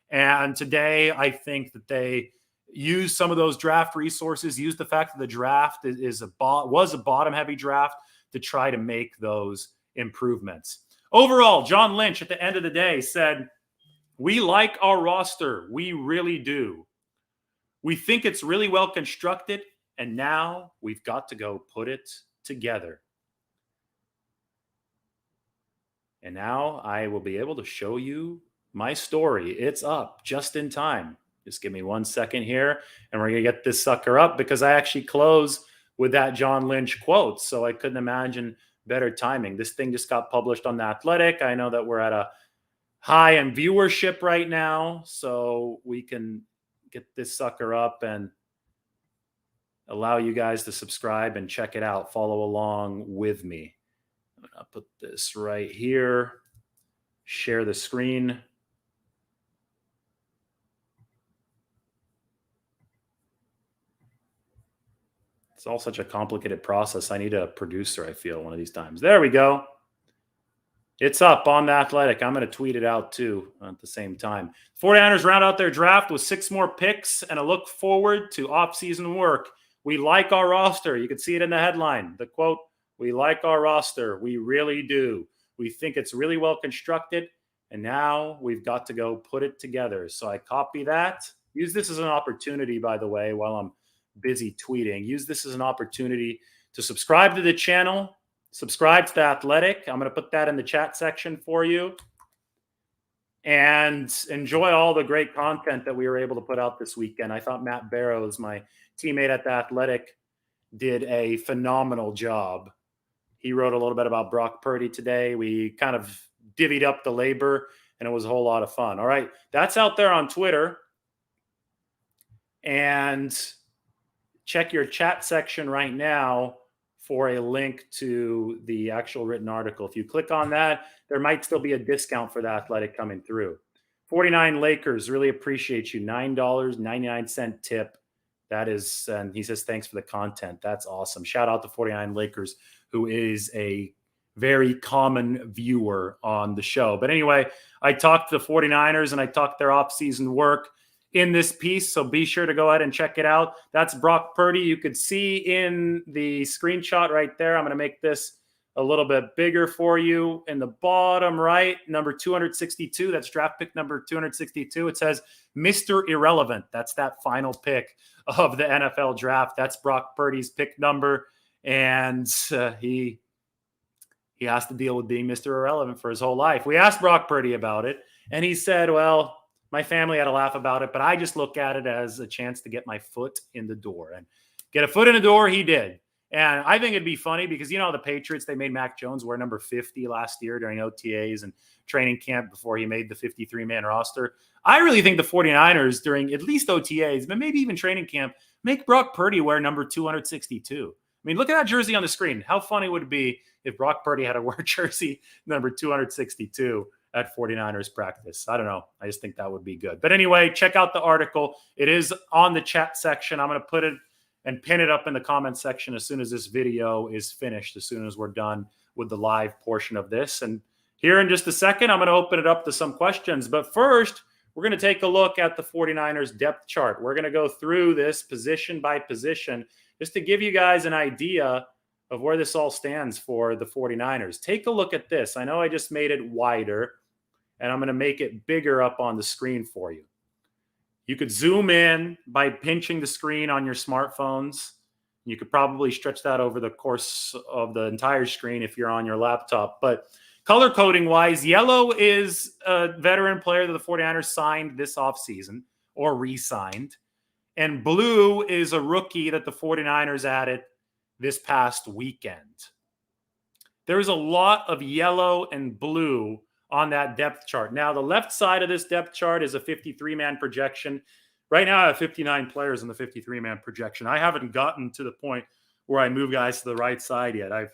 And today I think that they use some of those draft resources, use the fact that the draft was a bottom-heavy draft to try to make those improvements. Overall, John Lynch at the end of the day said, "We like our roster. We really do. We think it's really well constructed, and now we've got to go put it together." And now I will be able to show you my story. It's up just in time. Just give me 1 second here, and we're going to get this sucker up because I actually close with that John Lynch quote, so I couldn't imagine better timing. This thing just got published on The Athletic. I know that we're at a high in viewership right now, so we can get this sucker up and allow you guys to subscribe and check it out. Follow along with me. I'm going to put this right here. Share the screen. It's all such a complicated process. I need a producer, I feel, one of these times. There we go. It's up on The Athletic. I'm going to tweet it out, too, at the same time. 49ers round out their draft with 6 more picks and a look forward to offseason work. We like our roster. You can see it in the headline. The quote, "We like our roster. We really do. We think it's really well constructed, and now we've got to go put it together." So I copy that. Use this as an opportunity, by the way, while I'm busy tweeting. Use this as an opportunity to subscribe to the channel. Subscribe to The Athletic. I'm going to put that in the chat section for you. And enjoy all the great content that we were able to put out this weekend. I thought Matt Barrows, my teammate at The Athletic, did a phenomenal job. He wrote a little bit about Brock Purdy today. We kind of divvied up the labor, and it was a whole lot of fun. All right, that's out there on Twitter. And check your chat section right now for a link to the actual written article. If you click on that, there might still be a discount for The Athletic coming through. 49 Lakers, really appreciate you. $9.99 tip. That is, and he says, thanks for the content. That's awesome. Shout out to 49 Lakers, who is a very common viewer on the show. But anyway, I talked to the 49ers and I talked their offseason work in this piece, so be sure to go ahead and check it out. That's Brock Purdy. You could see in the screenshot right there. I'm going to make this a little bit bigger for you. In the bottom right, number 262, that's draft pick number 262. It says Mr. Irrelevant. That's that final pick of the NFL draft. That's Brock Purdy's pick number. And he has to deal with being Mr. Irrelevant for his whole life. We asked Brock Purdy about it, and he said, well, my family had a laugh about it, but I just look at it as a chance to get my foot in the door. And get a foot in the door, he did. And I think it'd be funny because, you know, the Patriots, they made Mac Jones wear number 50 last year during OTAs and training camp before he made the 53-man roster. I really think the 49ers during at least OTAs, but maybe even training camp, make Brock Purdy wear number 262. I mean, look at that jersey on the screen. How funny would it be if Brock Purdy had to wear jersey number 262 at 49ers practice? I don't know. I just think that would be good. But anyway, check out the article. It is on the chat section. I'm going to put it and pin it up in the comment section as soon as this video is finished, as soon as we're done with the live portion of this. And here in just a second, I'm going to open it up to some questions. But first, we're going to take a look at the 49ers depth chart. We're going to go through this position by position just to give you guys an idea of where this all stands for the 49ers. Take a look at this. I know I just made it wider, and I'm going to make it bigger up on the screen for you. You could zoom in by pinching the screen on your smartphones. You could probably stretch that over the course of the entire screen if you're on your laptop. But color coding wise, yellow is a veteran player that the 49ers signed this offseason or re-signed. And blue is a rookie that the 49ers added this past weekend. There's a lot of yellow and blue on that depth chart. Now, the left side of this depth chart is a 53-man projection. Right now, I have 59 players in the 53-man projection. I haven't gotten to the point where I move guys to the right side yet. I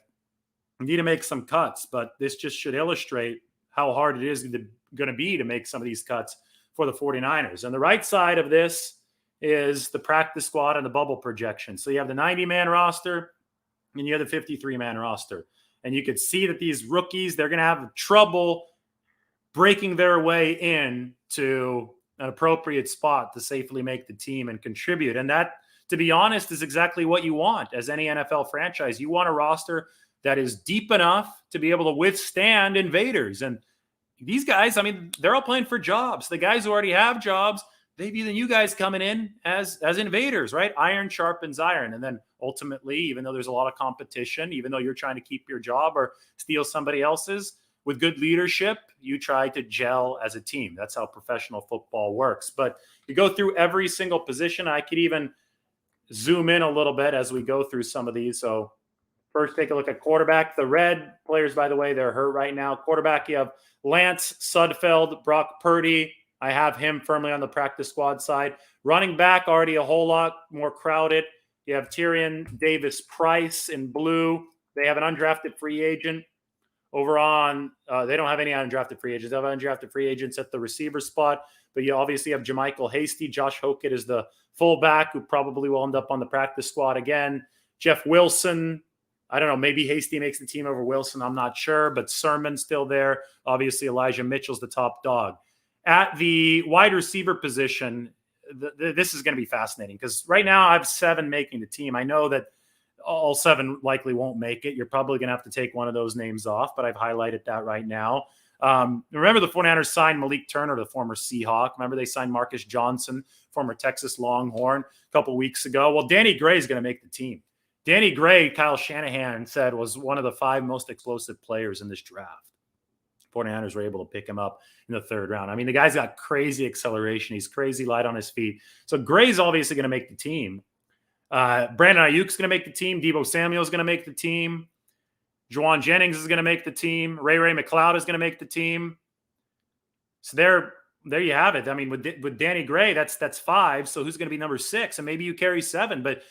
need to make some cuts, but this just should illustrate how hard it is going to be to make some of these cuts for the 49ers. And the right side of this is the practice squad and the bubble projection. So you have the 90-man roster and you have the 53-man roster. And you could see that these rookies, they're going to have trouble breaking their way in to an appropriate spot to safely make the team and contribute. And that, to be honest, is exactly what you want as any NFL franchise. You want a roster that is deep enough to be able to withstand invaders. And these guys, I mean, they're all playing for jobs. The guys who already have jobs, they view the new guys coming in as invaders, right? Iron sharpens iron. And then ultimately, even though there's a lot of competition, even though you're trying to keep your job or steal somebody else's, with good leadership, you try to gel as a team. That's how professional football works. But you go through every single position. I could even zoom in a little bit as we go through some of these. So first, take a look at quarterback. The red players, by the way, they're hurt right now. Quarterback, you have Lance Sudfeld, Brock Purdy. I have him firmly on the practice squad side. Running back, already a whole lot more crowded. You have Tyrion Davis-Price in blue. They have an undrafted free agent. Over on, they don't have any undrafted free agents. They have undrafted free agents at the receiver spot. But you obviously have JaMychal Hasty. Josh Hokett is the fullback who probably will end up on the practice squad again. Jeff Wilson. I don't know. Maybe Hasty makes the team over Wilson. I'm not sure. But Sermon's still there. Obviously, Elijah Mitchell's the top dog. At the wide receiver position, this is going to be fascinating because right now I have 7 making the team. I know that all 7 likely won't make it. You're probably going to have to take one of those names off, but I've highlighted that right now. Remember the 49ers signed Malik Turner, the former Seahawk. Remember they signed Marcus Johnson, former Texas Longhorn, a couple weeks ago. Well, Danny Gray is going to make the team. Danny Gray, Kyle Shanahan said, was one of the 5 most explosive players in this draft. 49ers were able to pick him up in the 3rd round. I mean, the guy's got crazy acceleration. He's crazy light on his feet. So Gray's obviously going to make the team. Brandon Ayuk's going to make the team. Deebo Samuel is going to make the team. Juwan Jennings is going to make the team. Ray McLeod is going to make the team. So there you have it. I mean, with Danny Gray, that's 5. So who's going to be number 6? And maybe you carry 7. But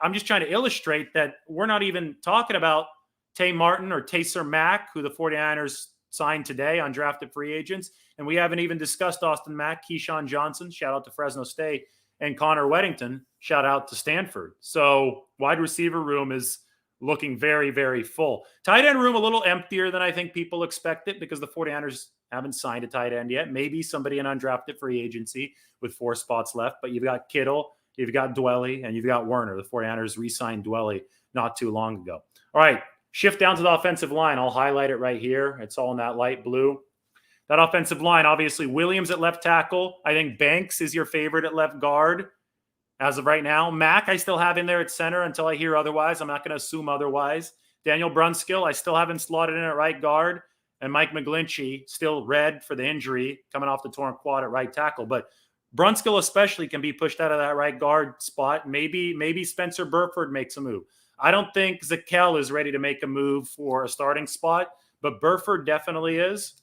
I'm just trying to illustrate that we're not even talking about Tay Martin or Taysir Mack, who the 49ers signed today, undrafted free agents. And we haven't even discussed Austin Mack, Keyshawn Johnson, shout out to Fresno State, and Connor Weddington, shout out to Stanford. So wide receiver room is looking very, very full. Tight end room a little emptier than I think people expected because the 49ers haven't signed a tight end yet. Maybe somebody in undrafted free agency with 4 spots left. But you've got Kittle, you've got Dwelly, and you've got Werner. The 49ers re-signed Dwelly not too long ago. All right, shift down to the offensive line. I'll highlight it right here. It's all in that light blue. That offensive line, obviously, Williams at left tackle. I think Banks is your favorite at left guard. as of right now. Mack, I still have in there at center until I hear otherwise. I'm not going to assume otherwise. Daniel Brunskill, I still haven't slotted in at right guard. And Mike McGlinchey, still red for the injury, coming off the torn quad at right tackle. But Brunskill especially can be pushed out of that right guard spot. Maybe Spencer Burford makes a move. I don't think Zackelj is ready to make a move for a starting spot, but Burford definitely is.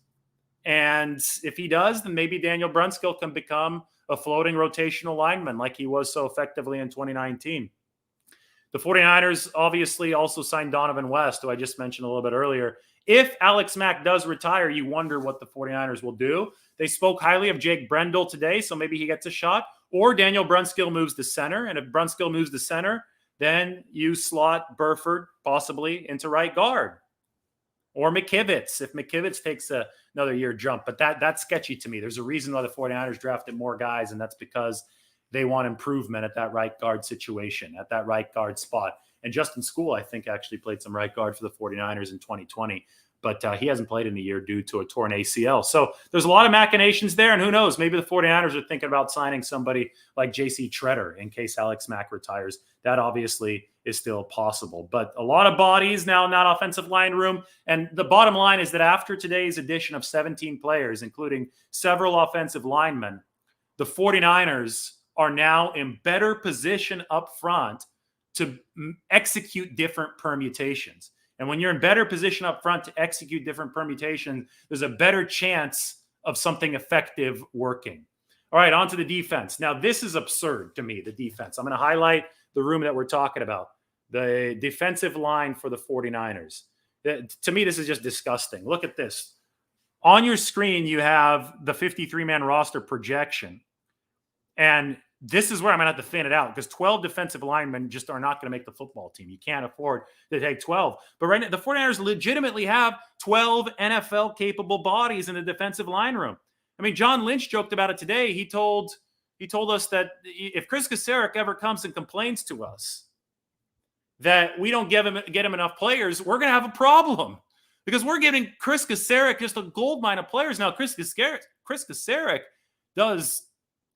And if he does, then maybe Daniel Brunskill can become a floating rotational lineman like he was so effectively in 2019. The 49ers obviously also signed Dohnovan West, who I just mentioned a little bit earlier. If Alex Mack does retire, you wonder what the 49ers will do. They spoke highly of Jake Brendel today, so maybe he gets a shot. Or Daniel Brunskill moves to center. And if Brunskill moves to center, then you slot Burford possibly into right guard. Or McKivitz, if McKivitz takes another year jump. But that's sketchy to me. There's a reason why the 49ers drafted more guys, and that's because they want improvement at that right guard situation, at that right guard spot. And Justin Skule, I think, actually played some right guard for the 49ers in 2020. But he hasn't played in a year due to a torn ACL. So there's a lot of machinations there. And who knows, maybe the 49ers are thinking about signing somebody like J.C. Tretter in case Alex Mack retires. That obviously is still possible. But a lot of bodies now in that offensive line room. And the bottom line is that after today's addition of 17 players, including several offensive linemen, the 49ers are now in better position up front to execute different permutations. And when you're in better position up front to execute different permutations, there's a better chance of something effective working. All right, on to the defense. Now, this is absurd to me, the defense. I'm going to highlight the room that we're talking about, the defensive line for the 49ers. To me, this is just disgusting. Look at this. On your screen, you have the 53-man roster projection. And this is where I'm going to have to thin it out because 12 defensive linemen just are not going to make the football team. You can't afford to take 12. But right now, the 49ers legitimately have 12 NFL-capable bodies in the defensive line room. I mean, John Lynch joked about it today. He told us that if Chris Kaserik ever comes and complains to us that we don't get him enough players, we're going to have a problem because we're giving Chris Kaserik just a goldmine of players. Now, Chris Kaserik does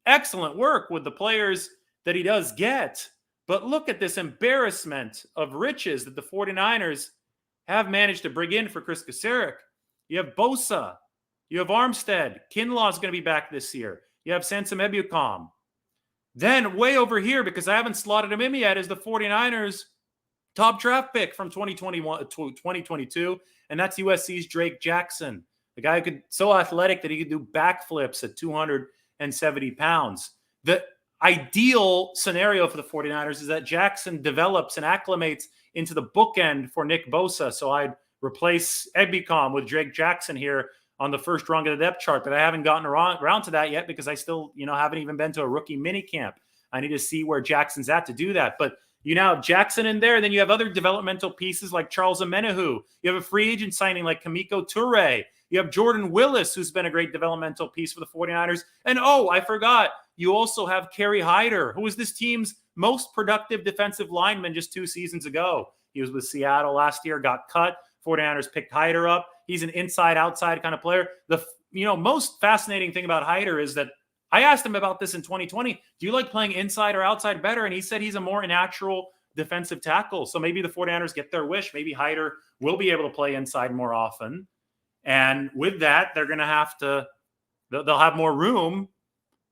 excellent work with the players that he does get. But look at this embarrassment of riches that the 49ers have managed to bring in for Chris Kaserik. You have Bosa. You have Armstead. Kinlaw's going to be back this year. You have Sansom Ebukam. Then way over here, because I haven't slotted him in yet, is the 49ers' top draft pick from 2022, and that's USC's Drake Jackson. The guy who could so athletic that he could do backflips at 270 pounds. The ideal scenario for the 49ers is that Jackson develops and acclimates into the bookend for Nick Bosa. So I'd replace Ebukam with Drake Jackson here on the first rung of the depth chart, but I haven't gotten around to that yet because I still, haven't even been to a rookie mini camp. I need to see where Jackson's at to do that. But you now have Jackson in there, and then you have other developmental pieces like Charles Omenihu. You have a free agent signing like Kamiko Toure. You have Jordan Willis, who's been a great developmental piece for the 49ers. And I forgot, you also have Kerry Hyder, who was this team's most productive defensive lineman just 2 seasons ago. He was with Seattle last year, got cut. 49ers picked Hyder up. He's an inside-outside kind of player. The most fascinating thing about Hyder is that I asked him about this in 2020. Do you like playing inside or outside better? And he said he's a more natural defensive tackle. So maybe the 49ers get their wish. Maybe Hyder will be able to play inside more often. And with that, they're going to they'll have more room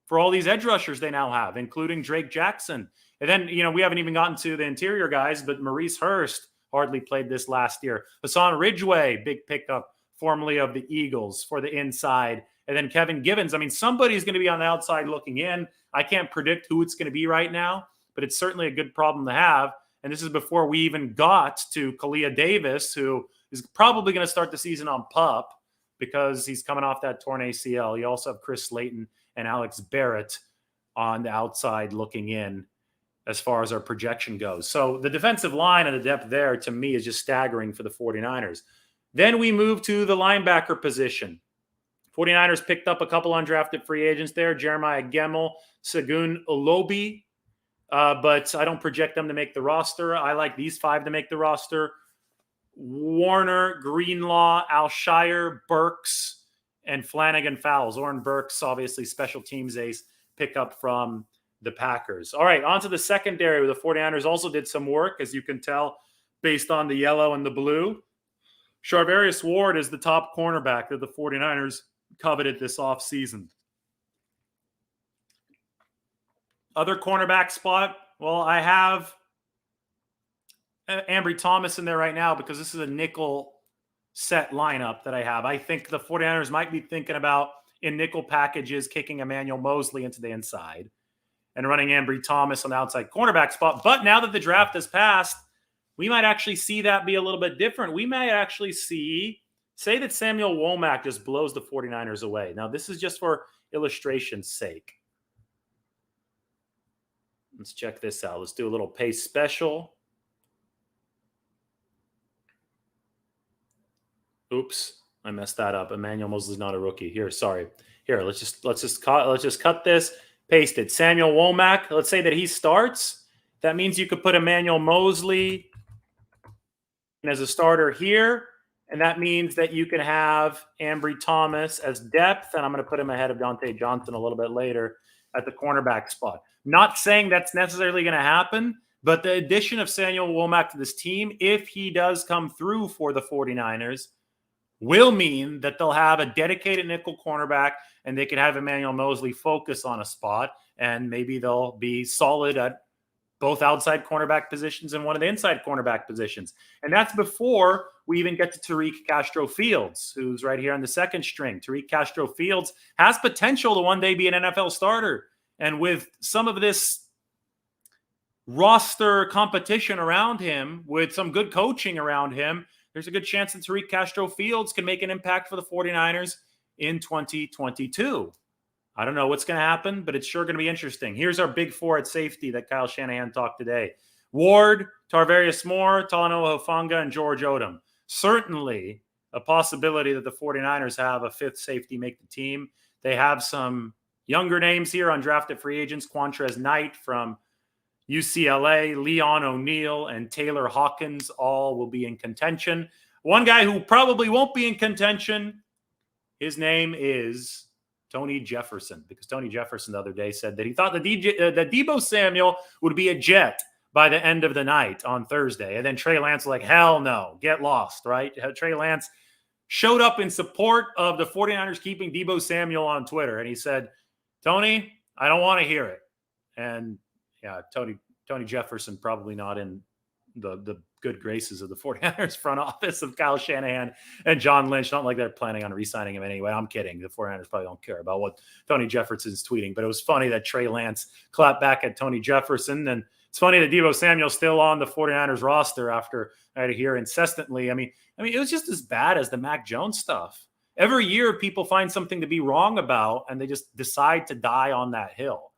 for all these edge rushers they now have, including Drake Jackson. And then, we haven't even gotten to the interior guys, but Maurice Hurst hardly played this last year. Hassan Ridgeway, big pickup, formerly of the Eagles, for the inside. And then Kevin Givens. I mean, somebody's going to be on the outside looking in. I can't predict who it's going to be right now, but it's certainly a good problem to have. And this is before we even got to Kalia Davis, who is probably going to start the season on PUP because he's coming off that torn ACL. You also have Chris Slayton and Alex Barrett on the outside looking in as far as our projection goes. So the defensive line and the depth there, to me, is just staggering for the 49ers. Then we move to the linebacker position. 49ers picked up a couple undrafted free agents there, Jeremiah Gemmel, Segun Olubi, but I don't project them to make the roster. I like these 5 to make the roster. Warner, Greenlaw, Alshire, Burks, and Flanagan Fowles. Oren Burks, obviously special teams ace, pick up from the Packers. All right, on to the secondary, where the 49ers also did some work, as you can tell, based on the yellow and the blue. Charvarius Ward is the top cornerback that the 49ers coveted this offseason. Other cornerback spot, well, I have Ambry Thomas in there right now because this is a nickel set lineup that I have. I think the 49ers might be thinking about, in nickel packages, kicking Emmanuel Moseley into the inside and running Ambry Thomas on the outside cornerback spot. But now that the draft has passed, we might actually see that be a little bit different. We might actually say that Samuel Womack just blows the 49ers away. Now, this is just for illustration's sake. Let's check this out. Let's do a little pace special. Oops, I messed that up. Emmanuel Moseley's not a rookie. Here, sorry. Here, let's just cut this, paste it. Samuel Womack, let's say that he starts. That means you could put Emmanuel Moseley as a starter here, and that means that you can have Ambry Thomas as depth, and I'm going to put him ahead of Dante Johnson a little bit later at the cornerback spot. Not saying that's necessarily going to happen, but the addition of Samuel Womack to this team, if he does come through for the 49ers, will mean that they'll have a dedicated nickel cornerback and they can have Emmanuel Moseley focus on a spot, and maybe they'll be solid at both outside cornerback positions and one of the inside cornerback positions. And that's before we even get to Tariq Castro-Fields, who's right here on the second string. Tariq Castro-Fields has potential to one day be an NFL starter. And with some of this roster competition around him, with some good coaching around him, there's a good chance that Tariq Castro-Fields can make an impact for the 49ers in 2022. I don't know what's going to happen, but it's sure going to be interesting. Here's our big four at safety that Kyle Shanahan talked today. Ward, Tarvarius Moore, Talanoa Hufanga, and George Odom. Certainly a possibility that the 49ers have a fifth safety make the team. They have some younger names here, undrafted free agents. Qwuantrezz Knight from UCLA, Leon O'Neal, and Taylor Hawkins all will be in contention. One guy who probably won't be in contention, his name is Tony Jefferson, because Tony Jefferson the other day said that he thought that Deebo Samuel would be a Jet by the end of the night on Thursday. And then Trey Lance was like, hell no, get lost, right? Trey Lance showed up in support of the 49ers keeping Deebo Samuel on Twitter. And he said, Tony, I don't want to hear it. And yeah, Tony Jefferson probably not in the good graces of the 49ers front office of Kyle Shanahan and John Lynch. Not like they're planning on re-signing him anyway. I'm kidding. The 49ers probably don't care about what Tony Jefferson's tweeting. But it was funny that Trey Lance clapped back at Tony Jefferson. And it's funny that Deebo Samuel's still on the 49ers roster after I had to hear incessantly. I mean, it was just as bad as the Mac Jones stuff. Every year people find something to be wrong about, and they just decide to die on that hill.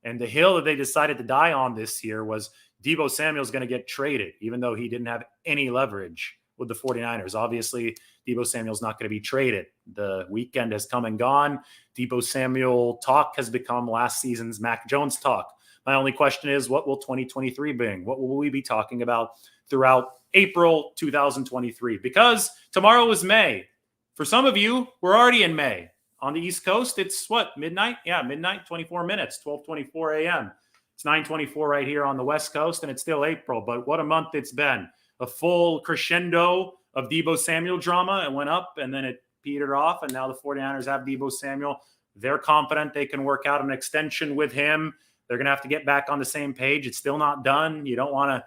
And the hill that they decided to die on this year was Deebo Samuel's going to get traded, even though he didn't have any leverage with the 49ers. Obviously, Deebo Samuel's not going to be traded. The weekend has come and gone. Deebo Samuel talk has become last season's Mac Jones talk. My only question is, what will 2023 bring? What will we be talking about throughout April 2023? Because tomorrow is May. For some of you, we're already in May. On the East Coast, it's what, midnight? Yeah, midnight, 24 minutes, 12:24 a.m. It's 9:24 right here on the West Coast, and it's still April. But what a month it's been. A full crescendo of Deebo Samuel drama. It went up, and then it petered off, and now the 49ers have Deebo Samuel. They're confident they can work out an extension with him. They're going to have to get back on the same page. It's still not done. You don't want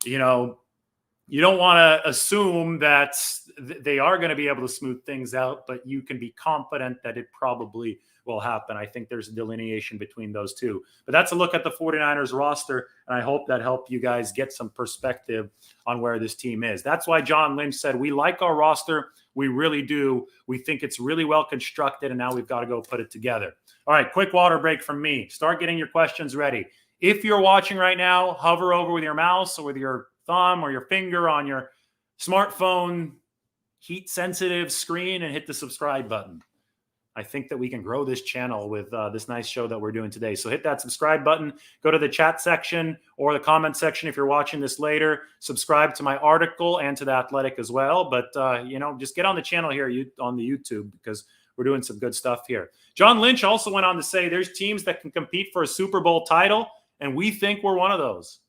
to assume that they are going to be able to smooth things out, but you can be confident that it probably will happen. I think there's a delineation between those two. But that's a look at the 49ers roster, and I hope that helped you guys get some perspective on where this team is. That's why John Lynch said, we like our roster. We really do. We think it's really well constructed, and now we've got to go put it together. All right, quick water break from me. Start getting your questions ready. If you're watching right now, hover over with your mouse or with your thumb or your finger on your smartphone heat-sensitive screen and hit the subscribe button. I think that we can grow this channel with this nice show that we're doing today. So hit that subscribe button, go to the chat section or the comment section if you're watching this later. Subscribe to my article and to The Athletic as well. But, just get on the channel here on the YouTube, because we're doing some good stuff here. John Lynch also went on to say there's teams that can compete for a Super Bowl title, and we think we're one of those.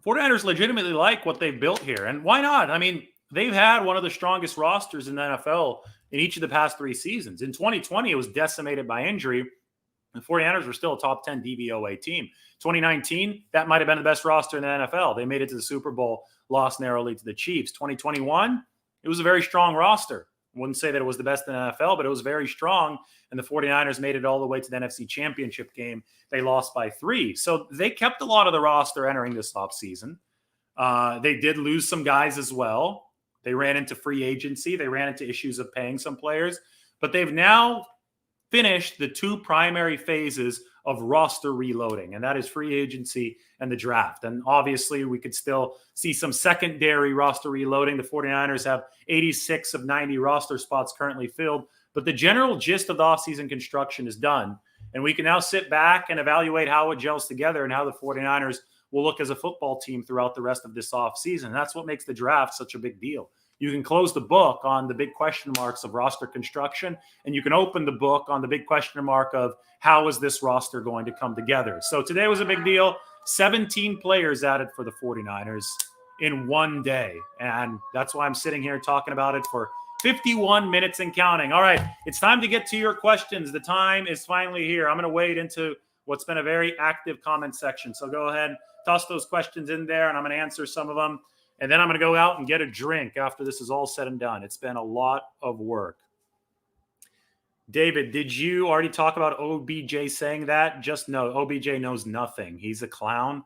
49ers legitimately like what they've built here, and why not? I mean, they've had one of the strongest rosters in the NFL in each of the past 3 seasons. In 2020, it was decimated by injury. The 49ers were still a top 10 DVOA team. 2019, that might have been the best roster in the NFL. They made it to the Super Bowl, lost narrowly to the Chiefs. 2021, it was a very strong roster. I wouldn't say that it was the best in the NFL, but it was very strong. And the 49ers made it all the way to the NFC Championship game. They lost by 3. So they kept a lot of the roster entering this offseason. They did lose some guys as well. They ran into free agency. They ran into issues of paying some players. But they've now finished the 2 primary phases of roster reloading, and that is free agency and the draft. And obviously, we could still see some secondary roster reloading. The 49ers have 86 of 90 roster spots currently filled, but the general gist of the offseason construction is done. And we can now sit back and evaluate how it gels together and how the 49ers will look as a football team throughout the rest of this offseason. And that's what makes the draft such a big deal. You can close the book on the big question marks of roster construction, and you can open the book on the big question mark of how is this roster going to come together. So today was a big deal. 17 players added for the 49ers in one day. And that's why I'm sitting here talking about it for 51 minutes and counting. All right, it's time to get to your questions. The time is finally here. I'm going to wade into what's been a very active comment section. So go ahead, toss those questions in there, and I'm going to answer some of them. And then I'm going to go out and get a drink after this is all said and done. It's been a lot of work. David, did you already talk about OBJ saying that? Just no, OBJ knows nothing. He's a clown.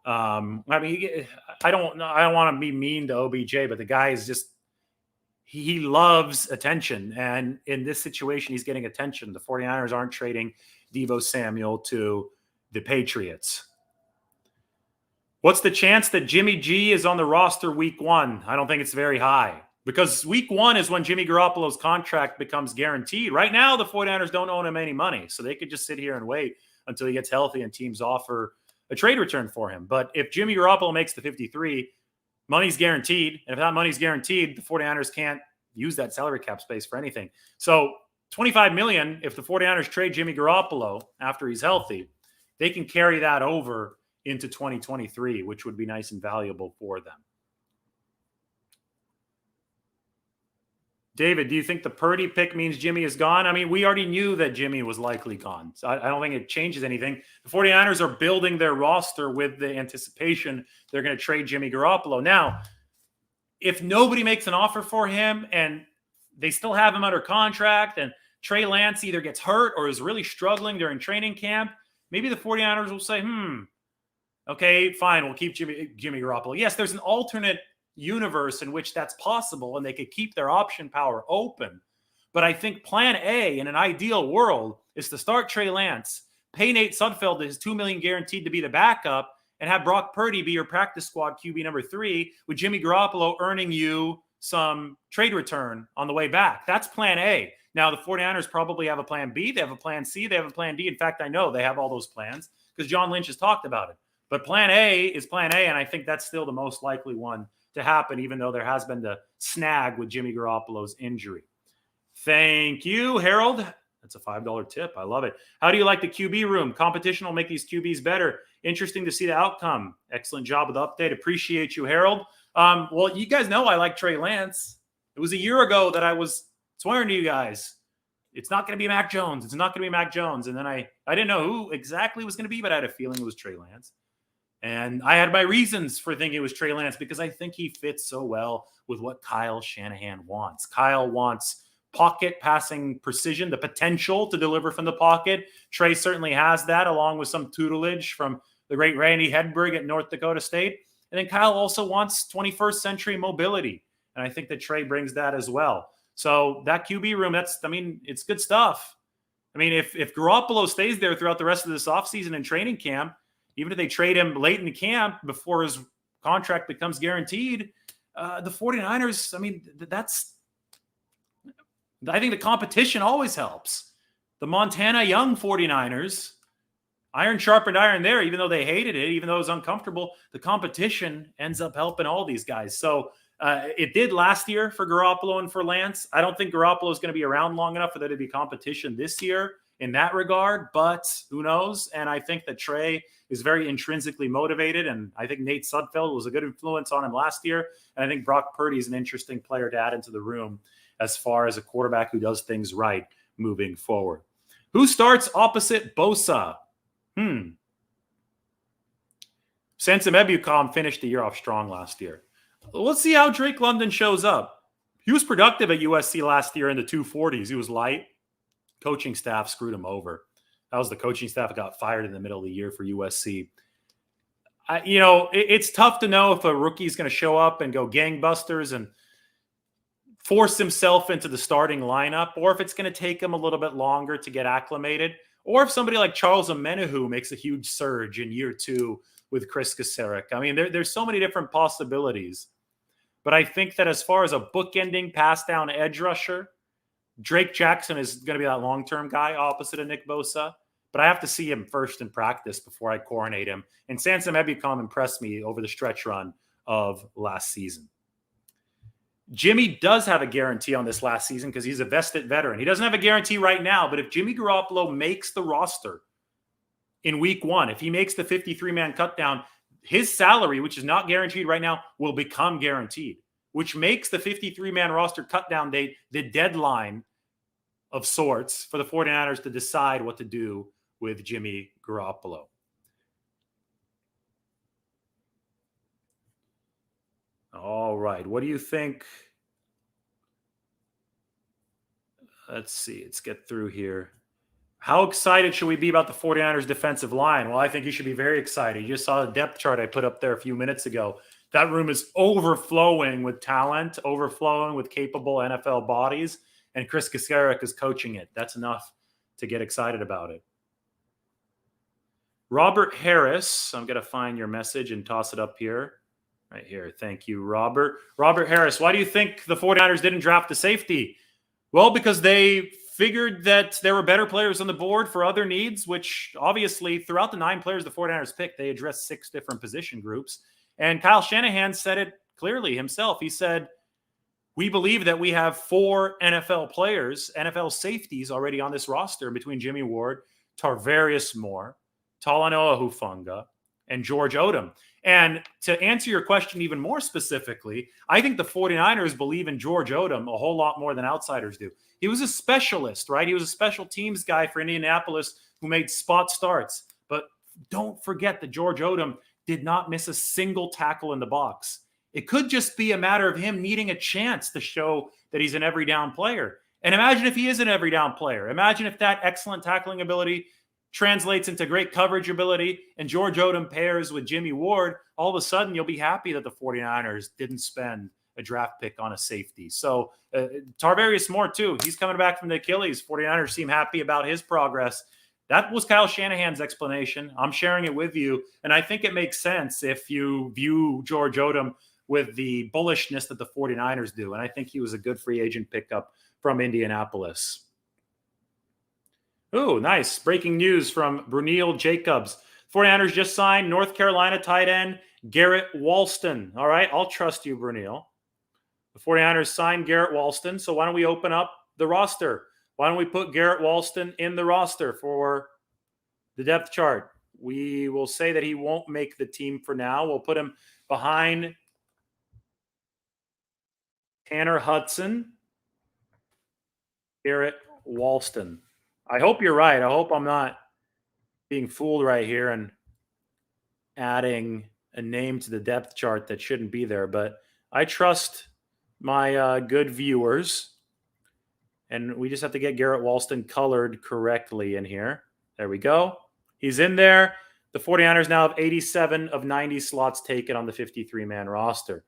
I mean, I don't want to be mean to OBJ, but the guy is just, he loves attention. And in this situation, he's getting attention. The 49ers aren't trading Deebo Samuel to the Patriots. What's the chance that Jimmy G is on the roster week 1? I don't think it's very high, because week 1 is when Jimmy Garoppolo's contract becomes guaranteed. Right now, the 49ers don't owe him any money, so they could just sit here and wait until he gets healthy and teams offer a trade return for him. But if Jimmy Garoppolo makes the 53, money's guaranteed. And if that money's guaranteed, the 49ers can't use that salary cap space for anything. So $25 million, if the 49ers trade Jimmy Garoppolo after he's healthy, they can carry that over into 2023, which would be nice and valuable for them. David, do you think the Purdy pick means Jimmy is gone? I mean, we already knew that Jimmy was likely gone, so I don't think it changes anything. The 49ers are building their roster with the anticipation they're going to trade Jimmy Garoppolo. Now, if nobody makes an offer for him and they still have him under contract and Trey Lance either gets hurt or is really struggling during training camp, maybe the 49ers will say, okay, fine, we'll keep Jimmy Garoppolo. Yes, there's an alternate universe in which that's possible, and they could keep their option power open. But I think plan A in an ideal world is to start Trey Lance, pay Nate Sudfeld his $2 million guaranteed to be the backup, and have Brock Purdy be your practice squad QB number 3, with Jimmy Garoppolo earning you some trade return on the way back. That's plan A. Now, the 49ers probably have a plan B. They have a plan C. They have a plan D. In fact, I know they have all those plans because John Lynch has talked about it. But plan A is plan A, and I think that's still the most likely one to happen, even though there has been the snag with Jimmy Garoppolo's injury. Thank you, Harold. That's a $5 tip. I love it. How do you like the QB room? Competition will make these QBs better. Interesting to see the outcome. Excellent job with the update. Appreciate you, Harold. Well, you guys know I like Trey Lance. It was a year ago that I was swearing to you guys, it's not going to be Mac Jones. It's not going to be Mac Jones. And then I didn't know who exactly was going to be, but I had a feeling it was Trey Lance. And I had my reasons for thinking it was Trey Lance because I think he fits so well with what Kyle Shanahan wants. Kyle wants pocket passing precision, the potential to deliver from the pocket. Trey certainly has that, along with some tutelage from the great Randy Hedberg at North Dakota State. And then Kyle also wants 21st century mobility. And I think that Trey brings that as well. So that QB room, it's good stuff. I mean, if Garoppolo stays there throughout the rest of this offseason and training camp, even if they trade him late in the camp before his contract becomes guaranteed, the 49ers, I think the competition always helps. The Montana young 49ers, iron sharpened iron there, even though they hated it, even though it was uncomfortable, the competition ends up helping all these guys. So It did last year for Garoppolo and for Lance. I don't think Garoppolo is going to be around long enough for there to be competition this year in that regard, but who knows? And I think that Trey is very intrinsically motivated, and I think Nate Sudfeld was a good influence on him last year, and I think Brock Purdy is an interesting player to add into the room as far as a quarterback who does things right moving forward. Who starts opposite Bosa? Sensa Ebukam finished the year off strong last year. Let's see how Drake London shows up. He was productive at USC last year in the 240s. He was light. Coaching staff screwed him over. That was the coaching staff that got fired in the middle of the year for USC. It's tough to know if a rookie is going to show up and go gangbusters and force himself into the starting lineup, or if it's going to take him a little bit longer to get acclimated, or if somebody like Charles Omenihu makes a huge surge in year 2 with Chris Kaserik. I mean, there's so many different possibilities. But I think that as far as a bookending pass-down edge rusher, Drake Jackson is going to be that long-term guy opposite of Nick Bosa. But I have to see him first in practice before I coronate him. And Sansom Ebukam impressed me over the stretch run of last season. Jimmy does have a guarantee on this last season because he's a vested veteran. He doesn't have a guarantee right now, but if Jimmy Garoppolo makes the roster in week 1, if he makes the 53-man cutdown, his salary, which is not guaranteed right now, will become guaranteed, which makes the 53-man roster cutdown date the deadline of sorts for the 49ers to decide what to do with Jimmy Garoppolo. All right. What do you think? Let's see. Let's get through here. How excited should we be about the 49ers defensive line? Well, I think you should be very excited. You just saw the depth chart I put up there a few minutes ago. That room is overflowing with talent, overflowing with capable NFL bodies, and Chris Kaserik is coaching it. That's enough to get excited about it. Robert Harris, I'm going to find your message and toss it up here. Right here. Thank you, Robert. Robert Harris, why do you think the 49ers didn't draft a safety? Well, because they figured that there were better players on the board for other needs, which obviously throughout the 9 players the 49ers picked, they addressed 6 different position groups. And Kyle Shanahan said it clearly himself. He said, we believe that we have 4 NFL players, NFL safeties already on this roster between Jimmy Ward, Tarvarius Moore, Talanoa Hufanga, and George Odom. And to answer your question even more specifically, I think the 49ers believe in George Odom a whole lot more than outsiders do. He was a specialist, right? He was a special teams guy for Indianapolis who made spot starts. But don't forget that George Odom did not miss a single tackle in the box. It could just be a matter of him needing a chance to show that he's an every down player. And imagine if he is an every down player. Imagine if that excellent tackling ability translates into great coverage ability and George Odom pairs with Jimmy Ward. All of a sudden, you'll be happy that the 49ers didn't spend a draft pick on a safety. So Tarvarius Moore, too. He's coming back from the Achilles. 49ers seem happy about his progress. That was Kyle Shanahan's explanation. I'm sharing it with you. And I think it makes sense if you view George Odom with the bullishness that the 49ers do. And I think he was a good free agent pickup from Indianapolis. Oh, nice. Breaking news from Brunil Jacobs. 49ers just signed North Carolina tight end Garrett Walston. All right, I'll trust you, Brunil. The 49ers signed Garrett Walston, so why don't we open up the roster? Why don't we put Garrett Walston in the roster for the depth chart? We will say that he won't make the team for now. We'll put him behind Tanner Hudson, Garrett Walston. I hope you're right. I hope I'm not being fooled right here and adding a name to the depth chart that shouldn't be there. But I trust my good viewers. And we just have to get Garrett Walston colored correctly in here. There we go. He's in there. The 49ers now have 87 of 90 slots taken on the 53-man roster.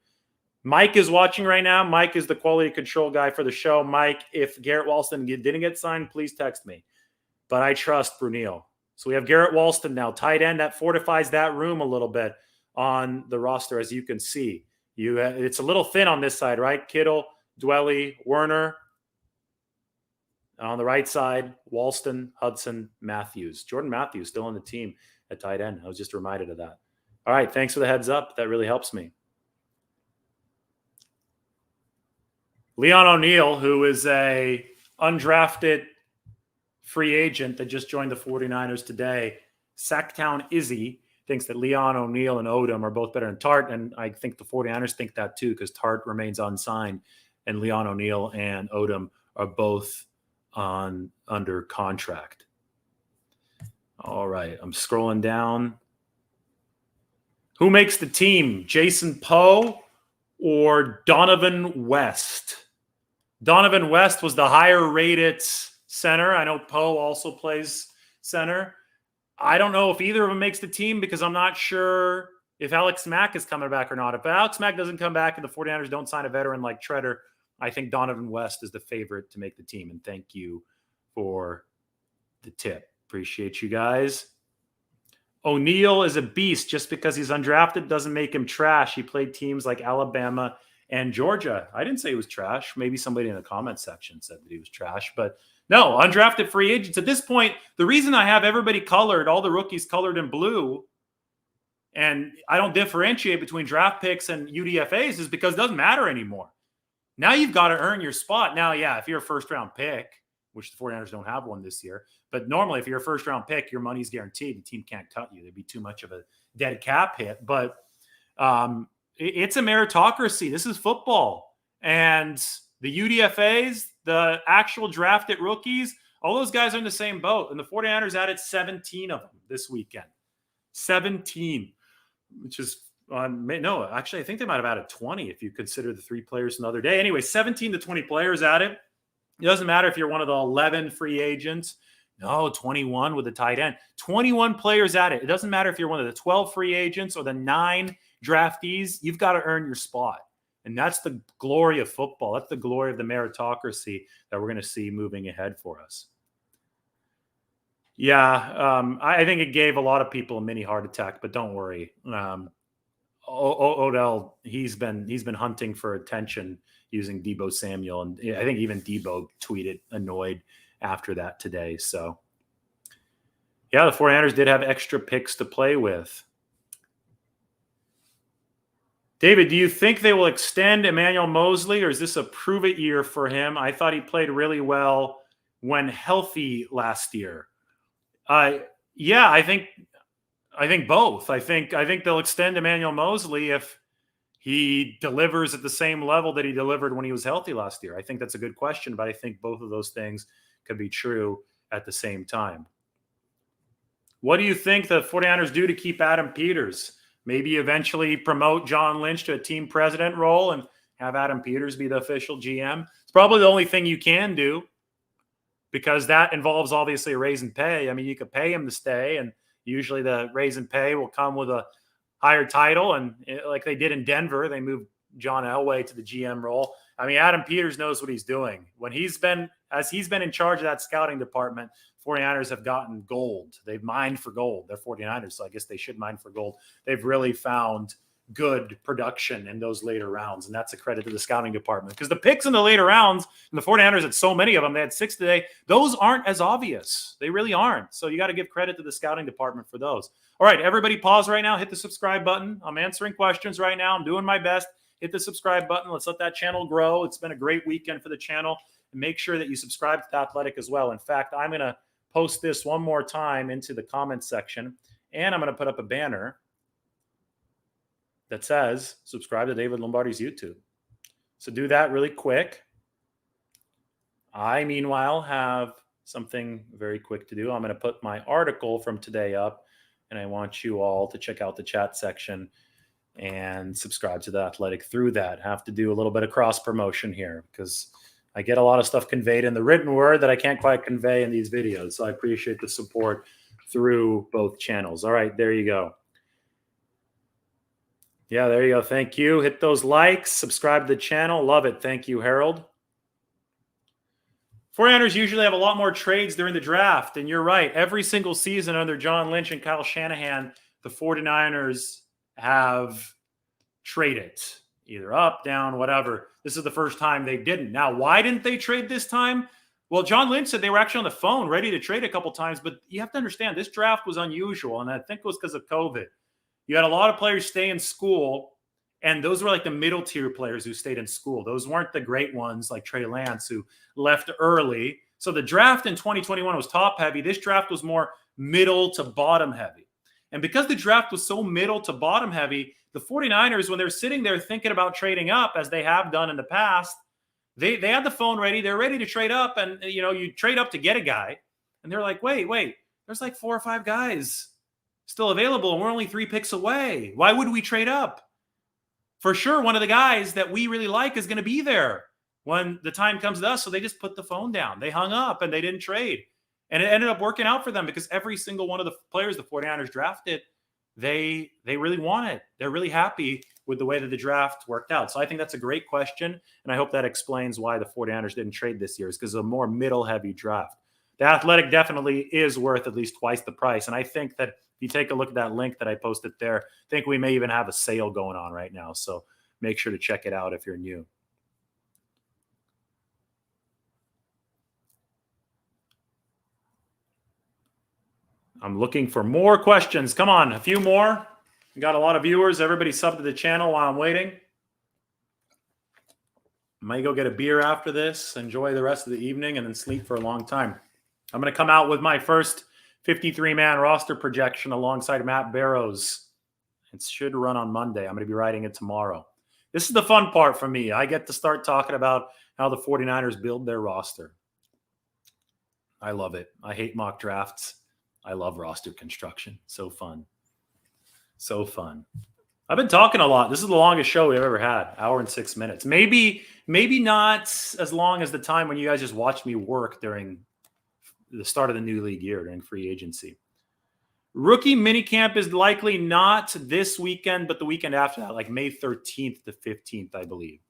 Mike is watching right now. Mike is the quality control guy for the show. Mike, if Garrett Walston didn't get signed, please text me. But I trust Brunil. So we have Garrett Walston now, tight end. That fortifies that room a little bit on the roster, as you can see. It's a little thin on this side, right? Kittle, Dwelly, Werner. On the right side, Walston, Hudson, Matthews. Jordan Matthews still on the team at tight end. I was just reminded of that. All right, thanks for the heads up. That really helps me. Leon O'Neal, who is a undrafted free agent that just joined the 49ers today, Sacktown Izzy thinks that Leon O'Neal and Odom are both better than Tart, and I think the 49ers think that too because Tart remains unsigned, and Leon O'Neal and Odom are both under contract. All right, I'm scrolling down. Who makes the team, Jason Poe or Dohnovan West? Dohnovan West was the higher-rated center. I know Poe also plays center. I don't know if either of them makes the team because I'm not sure if Alex Mack is coming back or not. If Alex Mack doesn't come back and the 49ers don't sign a veteran like Treader, I think Dohnovan West is the favorite to make the team. And thank you for the tip. Appreciate you guys. O'Neal is a beast. Just because he's undrafted doesn't make him trash. He played teams like Alabama and Georgia. I didn't say he was trash. Maybe somebody in the comment section said that he was trash. But no, undrafted free agents. At this point, the reason I have everybody colored, all the rookies colored in blue, and I don't differentiate between draft picks and UDFAs is because it doesn't matter anymore. Now you've got to earn your spot. Now, yeah, if you're a first-round pick, which the 49ers don't have one this year, but normally if you're a first-round pick, your money's guaranteed. The team can't cut you. There'd be too much of a dead cap hit. But it's a meritocracy. This is football. And the UDFAs, the actual drafted rookies, all those guys are in the same boat. And the 49ers added 17 of them this weekend. 17, which is no, actually, I think they might have added 20 if you consider the 3 players another day. Anyway, 17 to 20 players added. It doesn't matter if you're one of the 11 free agents. No, 21 with the tight end. 21 players added. It doesn't matter if you're one of the 12 free agents or the 9 draftees. You've got to earn your spot. And that's the glory of football. That's the glory of the meritocracy that we're going to see moving ahead for us. Yeah, I think it gave a lot of people a mini heart attack, but don't worry. Odell, he's been hunting for attention using Deebo Samuel, and I think even Deebo tweeted annoyed after that today. So, yeah, the 49ers did have extra picks to play with. David, do you think they will extend Emmanuel Moseley, or is this a prove-it year for him? I thought he played really well when healthy last year. Yeah, I think both. I think they'll extend Emmanuel Moseley if he delivers at the same level that he delivered when he was healthy last year. I think that's a good question, but I think both of those things could be true at the same time. What do you think the 49ers do to keep Adam Peters? Maybe eventually promote John Lynch to a team president role and have Adam Peters be the official GM. It's probably the only thing you can do because that involves obviously a raise in pay. I mean, you could pay him to stay, and usually the raise in pay will come with a higher title. And like they did in Denver, they moved John Elway to the GM role. I mean, Adam Peters knows what he's doing. When he's been in charge of that scouting department, 49ers have gotten gold. They've mined for gold. They're 49ers, so I guess they should mine for gold. They've really found good production in those later rounds, and that's a credit to the scouting department. Because the picks in the later rounds, and the 49ers had so many of them, they had 6 today, those aren't as obvious. They really aren't. So you got to give credit to the scouting department for those. All right, everybody pause right now. Hit the subscribe button. I'm answering questions right now. I'm doing my best. Hit the subscribe button. Let's let that channel grow. It's been a great weekend for the channel. And make sure that you subscribe to The Athletic as well. In fact, I'm going to post this one more time into the comments section, and I'm going to put up a banner that says subscribe to David Lombardi's YouTube. So do that really quick. I, meanwhile, have something very quick to do. I'm going to put my article from today up, and I want you all to check out the chat section and subscribe to The Athletic through that. Have to do a little bit of cross promotion here because I get a lot of stuff conveyed in the written word that I can't quite convey in these videos. So I appreciate the support through both channels. All right, there you go. Yeah, there you go. Thank you. Hit those likes. Subscribe to the channel. Love it. Thank you, Harold. 49ers usually have a lot more trades during the draft. And you're right. Every single season under John Lynch and Kyle Shanahan, the 49ers have traded. Either up, down, whatever. This is the first time they didn't. Now, why didn't they trade this time? Well, John Lynch said they were actually on the phone ready to trade a couple times, but you have to understand this draft was unusual, and I think it was because of COVID. You had a lot of players stay in school, And those were like the middle tier players who stayed in school. Those weren't the great ones like Trey Lance who left early. So the draft in 2021 was top heavy. This draft was more middle to bottom heavy. And because the draft was so middle to bottom heavy, the 49ers, when they're sitting there thinking about trading up, as they have done in the past, they had the phone ready. They're ready to trade up. And, you trade up to get a guy. And they're like, wait, there's like 4 or 5 guys still available. And we're only 3 picks away. Why would we trade up? For sure, one of the guys that we really like is going to be there when the time comes to us. So they just put the phone down. They hung up and they didn't trade. And it ended up working out for them because every single one of the players the 49ers drafted, they really want it. They're really happy with the way that the draft worked out. So I think that's a great question. And I hope that explains why the 49ers didn't trade this year, is because of a more middle-heavy draft. The Athletic definitely is worth at least twice the price. And I think that if you take a look at that link that I posted there, I think we may even have a sale going on right now. So make sure to check it out if you're new. I'm looking for more questions. Come on, a few more. We got a lot of viewers. Everybody sub to the channel while I'm waiting. Might go get a beer after this, enjoy the rest of the evening, and then sleep for a long time. I'm going to come out with my first 53-man roster projection alongside Matt Barrows. It should run on Monday. I'm going to be writing it tomorrow. This is the fun part for me. I get to start talking about how the 49ers build their roster. I love it. I hate mock drafts. I love roster construction. So fun. So fun. I've been talking a lot. This is the longest show we've ever had. 1 hour and 6 minutes. Maybe not as long as the time when you guys just watched me work during the start of the new league year, during free agency. Rookie minicamp is likely not this weekend, but the weekend after that, like May 13th to 15th, I believe.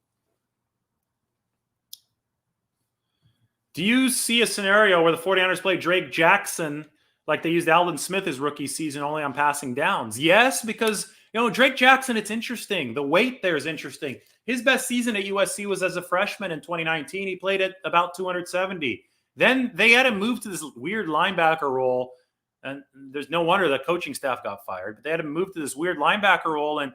Do you see a scenario where the 49ers play Drake Jackson like they used Aldon Smith his rookie season only on passing downs? Yes, because, Drake Jackson, it's interesting. The weight there is interesting. His best season at USC was as a freshman in 2019. He played at about 270. Then they had him move to this weird linebacker role, and there's no wonder the coaching staff got fired. But they had him move to this weird linebacker role in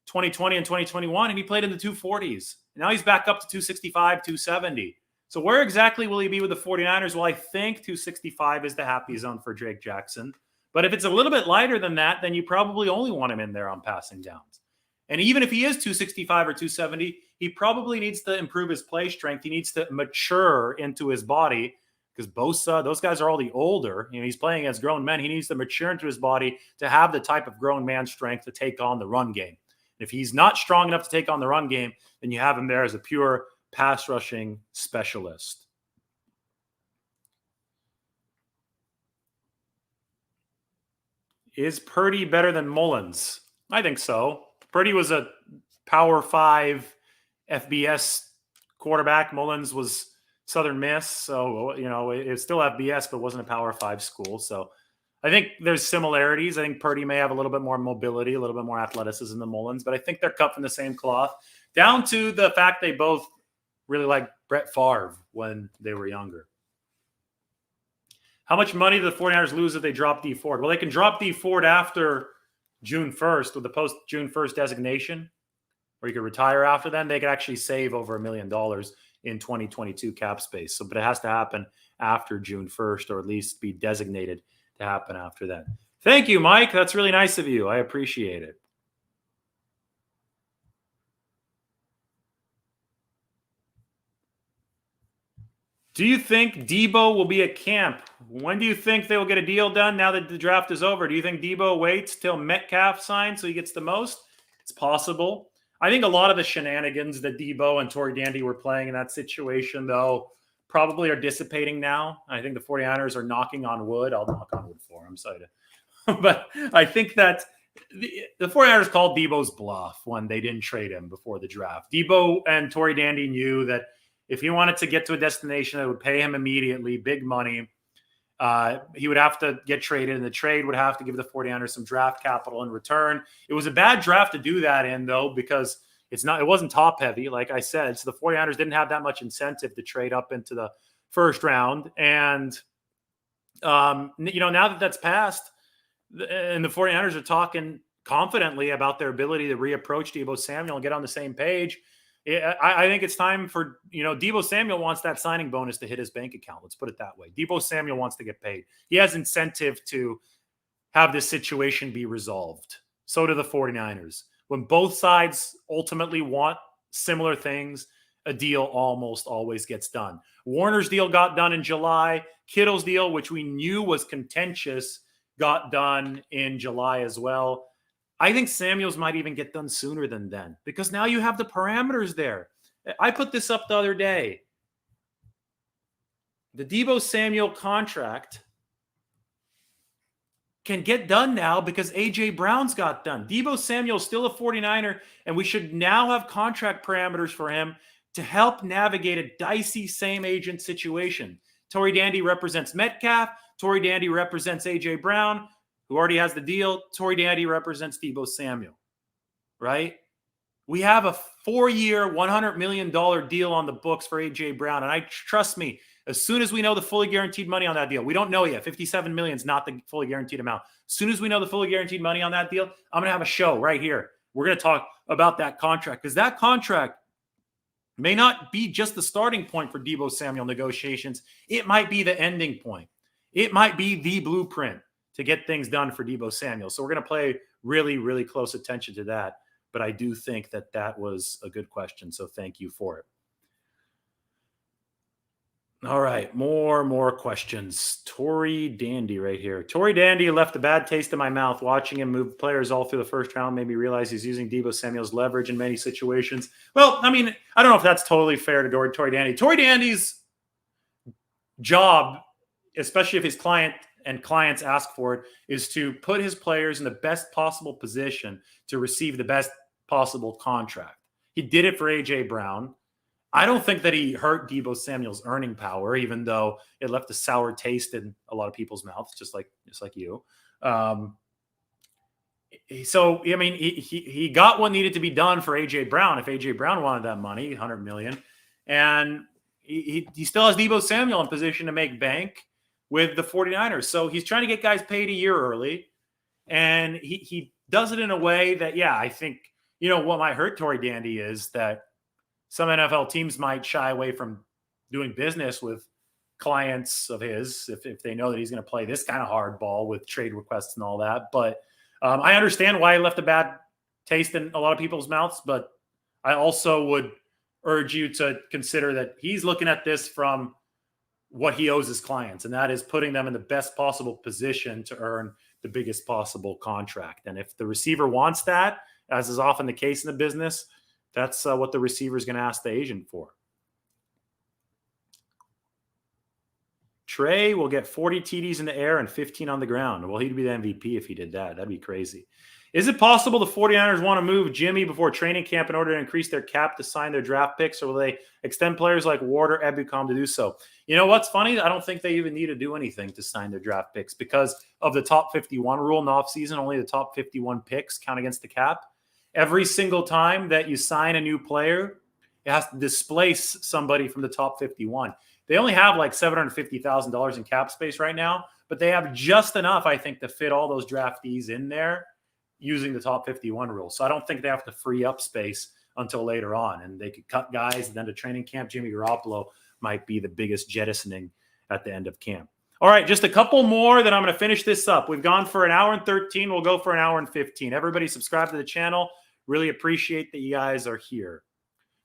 2020 and 2021, and he played in the 240s. Now he's back up to 265, 270. So where exactly will he be with the 49ers? Well, I think 265 is the happy zone for Drake Jackson. But if it's a little bit lighter than that, then you probably only want him in there on passing downs. And even if he is 265 or 270, he probably needs to improve his play strength. He needs to mature into his body, because Bosa, those guys are all the older. He's playing against grown men. He needs to mature into his body to have the type of grown man strength to take on the run game. If he's not strong enough to take on the run game, then you have him there as a pure pass rushing specialist. Is Purdy better than Mullins? I think so. Purdy was a Power 5 FBS quarterback. Mullins was Southern Miss. So, it's still FBS, but wasn't a Power 5 school. So I think there's similarities. I think Purdy may have a little bit more mobility, a little bit more athleticism than Mullins, but I think they're cut from the same cloth, down to the fact they both really liked Brett Favre when they were younger. How much money do the 49ers lose if they drop Dee Ford? Well, they can drop Dee Ford after June 1st with the post-June 1st designation, or you could retire after then. They could actually save over $1 million in 2022 cap space. But it has to happen after June 1st, or at least be designated to happen after that. Thank you, Mike. That's really nice of you. I appreciate it. Do you think Deebo will be at camp? When do you think they will get a deal done now that the draft is over? Do you think Deebo waits till Metcalf signs so he gets the most? It's possible. I think a lot of the shenanigans that Deebo and Tory Dandy were playing in that situation, though, probably are dissipating now. I think the 49ers are knocking on wood. I'll knock on wood for them. Sorry but I think that the 49ers called Deebo's bluff when they didn't trade him before the draft. Deebo and Tory Dandy knew that if he wanted to get to a destination that would pay him immediately, big money, he would have to get traded, and the trade would have to give the 49ers some draft capital in return. It was a bad draft to do that in, though, because it wasn't top heavy, like I said. So the 49ers didn't have that much incentive to trade up into the first round. And, now that that's passed, and the 49ers are talking confidently about their ability to reapproach Deebo Samuel and get on the same page. I think it's time for, Deebo Samuel wants that signing bonus to hit his bank account. Let's put it that way. Deebo Samuel wants to get paid. He has incentive to have this situation be resolved. So do the 49ers. When both sides ultimately want similar things, a deal almost always gets done. Warner's deal got done in July. Kittle's deal, which we knew was contentious, got done in July as well. I think Samuel's might even get done sooner than then because now you have the parameters there. I put this up the other day. The Deebo Samuel contract can get done now because A.J. Brown's got done. Deebo Samuel's still a 49er, and we should now have contract parameters for him to help navigate a dicey same agent situation. Tory Dandy represents Metcalf. Tory Dandy represents A.J. Brown, who already has the deal. Tory Dandy represents Deebo Samuel, right? We have a 4-year, $100 million deal on the books for A.J. Brown. And trust me, as soon as we know the fully guaranteed money on that deal, we don't know yet. $57 million is not the fully guaranteed amount. As soon as we know the fully guaranteed money on that deal, I'm going to have a show right here. We're going to talk about that contract because that contract may not be just the starting point for Deebo Samuel negotiations. It might be the ending point. It might be the blueprint to get things done for Deebo Samuel. So we're going to pay really, really close attention to that. But I do think that that was a good question. So thank you for it. All right, more questions. Tory Dandy right here. Tory Dandy left a bad taste in my mouth watching him move players all through the first round. Made me realize he's using Deebo Samuel's leverage in many situations. Well, I mean, I don't know if that's totally fair to Tory Dandy. Tory Dandy's job, especially if his clients ask for it, is to put his players in the best possible position to receive the best possible contract. He did it for A.J. Brown. I don't think that he hurt Deebo Samuel's earning power, even though it left a sour taste in a lot of people's mouths, just like you. So, I mean, he got what needed to be done for A.J. Brown. If A.J. Brown wanted that money, $100 million, and he still has Deebo Samuel in position to make bank with the 49ers. So he's trying to get guys paid a year early, and he does it in a way that, I think, what might hurt Tory Dandy is that some NFL teams might shy away from doing business with clients of his if they know that he's going to play this kind of hard ball with trade requests and all that. But I understand why he left a bad taste in a lot of people's mouths, but I also would urge you to consider that he's looking at this from what he owes his clients, and that is putting them in the best possible position to earn the biggest possible contract. And if the receiver wants that, as is often the case in the business, that's what the receiver is going to ask the agent for. Trey will get 40 TDs in the air and 15 on the ground. Well, he'd be the MVP if he did that. That'd be crazy. Is it possible the 49ers want to move Jimmy before training camp in order to increase their cap to sign their draft picks, or will they extend players like Ward or Ebukam to do so? You know what's funny? I don't think they even need to do anything to sign their draft picks because of the top 51 rule in the offseason. Only the top 51 picks count against the cap. Every single time that you sign a new player, it has to displace somebody from the top 51. They only have like $750,000 in cap space right now, but they have just enough, I think, to fit all those draftees in there using the top 51 rule. So I don't think they have to free up space until later on. And they could cut guys, and then to training camp, Jimmy Garoppolo might be the biggest jettisoning at the end of camp. All right, just a couple more, then I'm going to finish this up. We've gone for an hour and 13. We'll go for an hour and 15. Everybody subscribe to the channel. Really appreciate that you guys are here.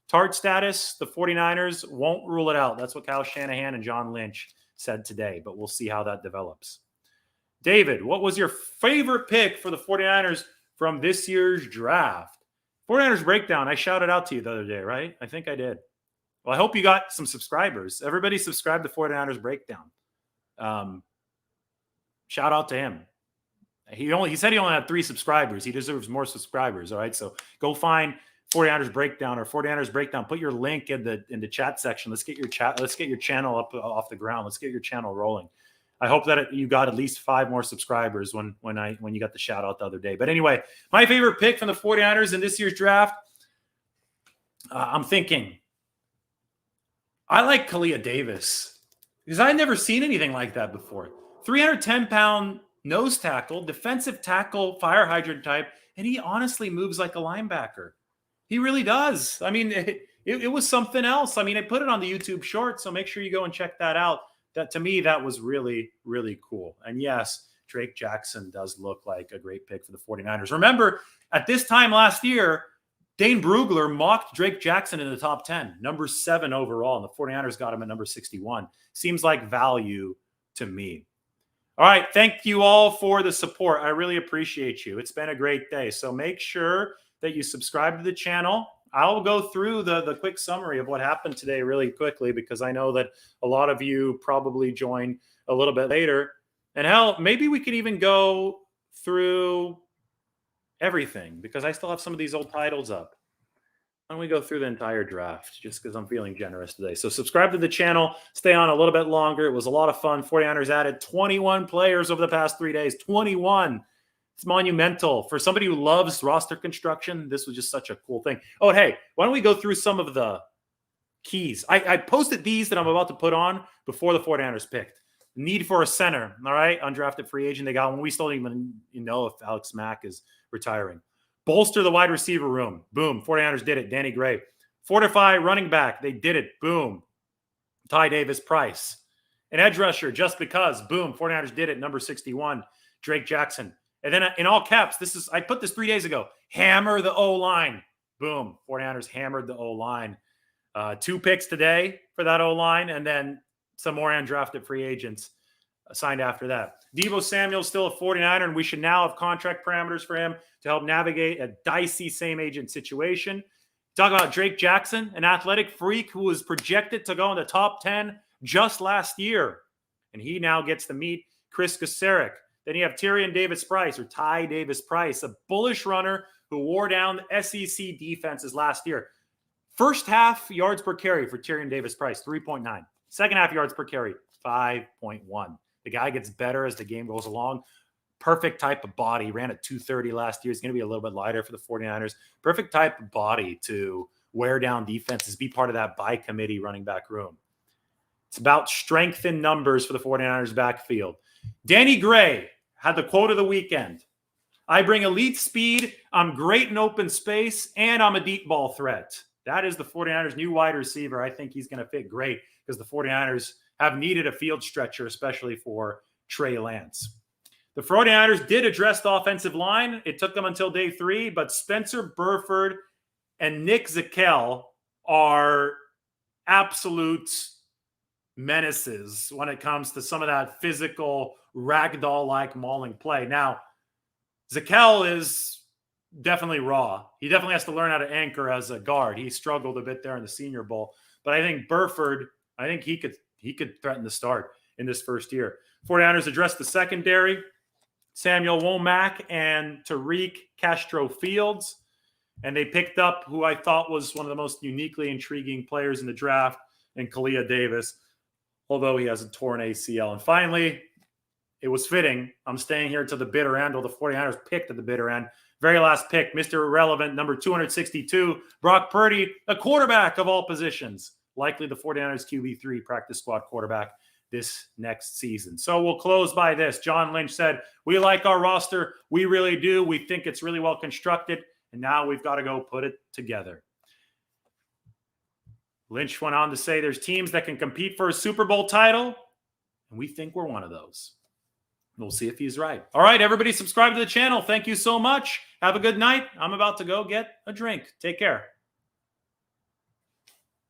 Tart status, the 49ers won't rule it out. That's what Kyle Shanahan and John Lynch said today, but we'll see how that develops. David, what was your favorite pick for the 49ers from this year's draft? 49ers breakdown, I shouted out to you the other day, right? I think I did. Well, I hope you got some subscribers. Everybody subscribe to 49ers breakdown. Shout out to him. He said he only had 3 subscribers. He deserves more subscribers, all right? So go find 49ers breakdown or 49ers breakdown. Put your link in the chat section. Let's get your channel up off the ground. Let's get your channel rolling. I hope that you got at least 5 more subscribers when you got the shout out the other day. But anyway, my favorite pick from the 49ers in this year's draft, I'm thinking I like Kalia Davis because I've never seen anything like that before. 310-pound nose tackle, defensive tackle, fire hydrant type, and he honestly moves like a linebacker. He really does. I mean, it was something else. I mean, I put it on the YouTube short, so make sure you go and check that out. That, to me, that was really, really cool. And yes, Drake Jackson does look like a great pick for the 49ers. Remember, at this time last year, Dane Brugler mocked Drake Jackson in the top 10, number 7 overall, and the 49ers got him at number 61. Seems like value to me. All right, thank you all for the support. I really appreciate you. It's been a great day. So make sure that you subscribe to the channel. I'll go through the quick summary of what happened today really quickly, because I know that a lot of you probably joined a little bit later. And hell, maybe we could even go through everything, because I still have some of these old titles up. Why don't we go through the entire draft, just because I'm feeling generous today. So subscribe to the channel. Stay on a little bit longer. It was a lot of fun. 49ers added 21 players over the past 3 days. 21. It's monumental. For somebody who loves roster construction, this was just such a cool thing. Oh, and hey, why don't we go through some of the keys? I posted these that I'm about to put on before the 49ers picked. Need for a center, all right? Undrafted free agent. They got one. We still don't even know if Alex Mack is retiring. Bolster the wide receiver room. Boom. 49ers did it. Danny Gray. Fortify running back. They did it. Boom. Ty Davis-Price. An edge rusher, just because. Boom. 49ers did it. Number 61. Drake Jackson. And then in all caps, I put this 3 days ago. Hammer the O-line. Boom. 49ers hammered the O-line. 2 picks today for that O-line, and then some more undrafted free agents signed after that. Deebo Samuel is still a 49er, and we should now have contract parameters for him to help navigate a dicey same agent situation. Talk about Drake Jackson, an athletic freak who was projected to go in the top 10 just last year. And he now gets to meet Chris Kocurek. Then you have Tyrion Davis-Price, or Ty Davis-Price, a bullish runner who wore down the SEC defenses last year. First half yards per carry for Tyrion Davis-Price, 3.9. Second half yards per carry, 5.1. The guy gets better as the game goes along. Perfect type of body. Ran at 230 last year. He's going to be a little bit lighter for the 49ers. Perfect type of body to wear down defenses, be part of that by committee running back room. It's about strength in numbers for the 49ers backfield. Danny Gray had the quote of the weekend. I bring elite speed, I'm great in open space, and I'm a deep ball threat. That is the 49ers' new wide receiver. I think he's going to fit great, because the 49ers have needed a field stretcher, especially for Trey Lance. The 49ers did address the offensive line. It took them until day 3, but Spencer Burford and Nick Zackelj are absolute menaces when it comes to some of that physical, ragdoll-like mauling play. Now, Zackelj is definitely raw. He definitely has to learn how to anchor as a guard. He struggled a bit there in the Senior Bowl. But I think Burford, he could threaten the start in this first year. 49ers addressed the secondary. Samuel Womack and Tariq Castro-Fields. And they picked up who I thought was one of the most uniquely intriguing players in the draft, in Kalia Davis, although he has a torn ACL. And finally, it was fitting. I'm staying here to the bitter end, or the 49ers picked at the bitter end. Very last pick, Mr. Irrelevant, number 262, Brock Purdy, a quarterback of all positions. Likely the 49ers QB3 practice squad quarterback this next season. So we'll close by this. John Lynch said, we like our roster. We really do. We think it's really well constructed. And now we've got to go put it together. Lynch went on to say there's teams that can compete for a Super Bowl title, and we think we're one of those. We'll see if he's right. All right, everybody subscribe to the channel. Thank you so much. Have a good night. I'm about to go get a drink. Take care.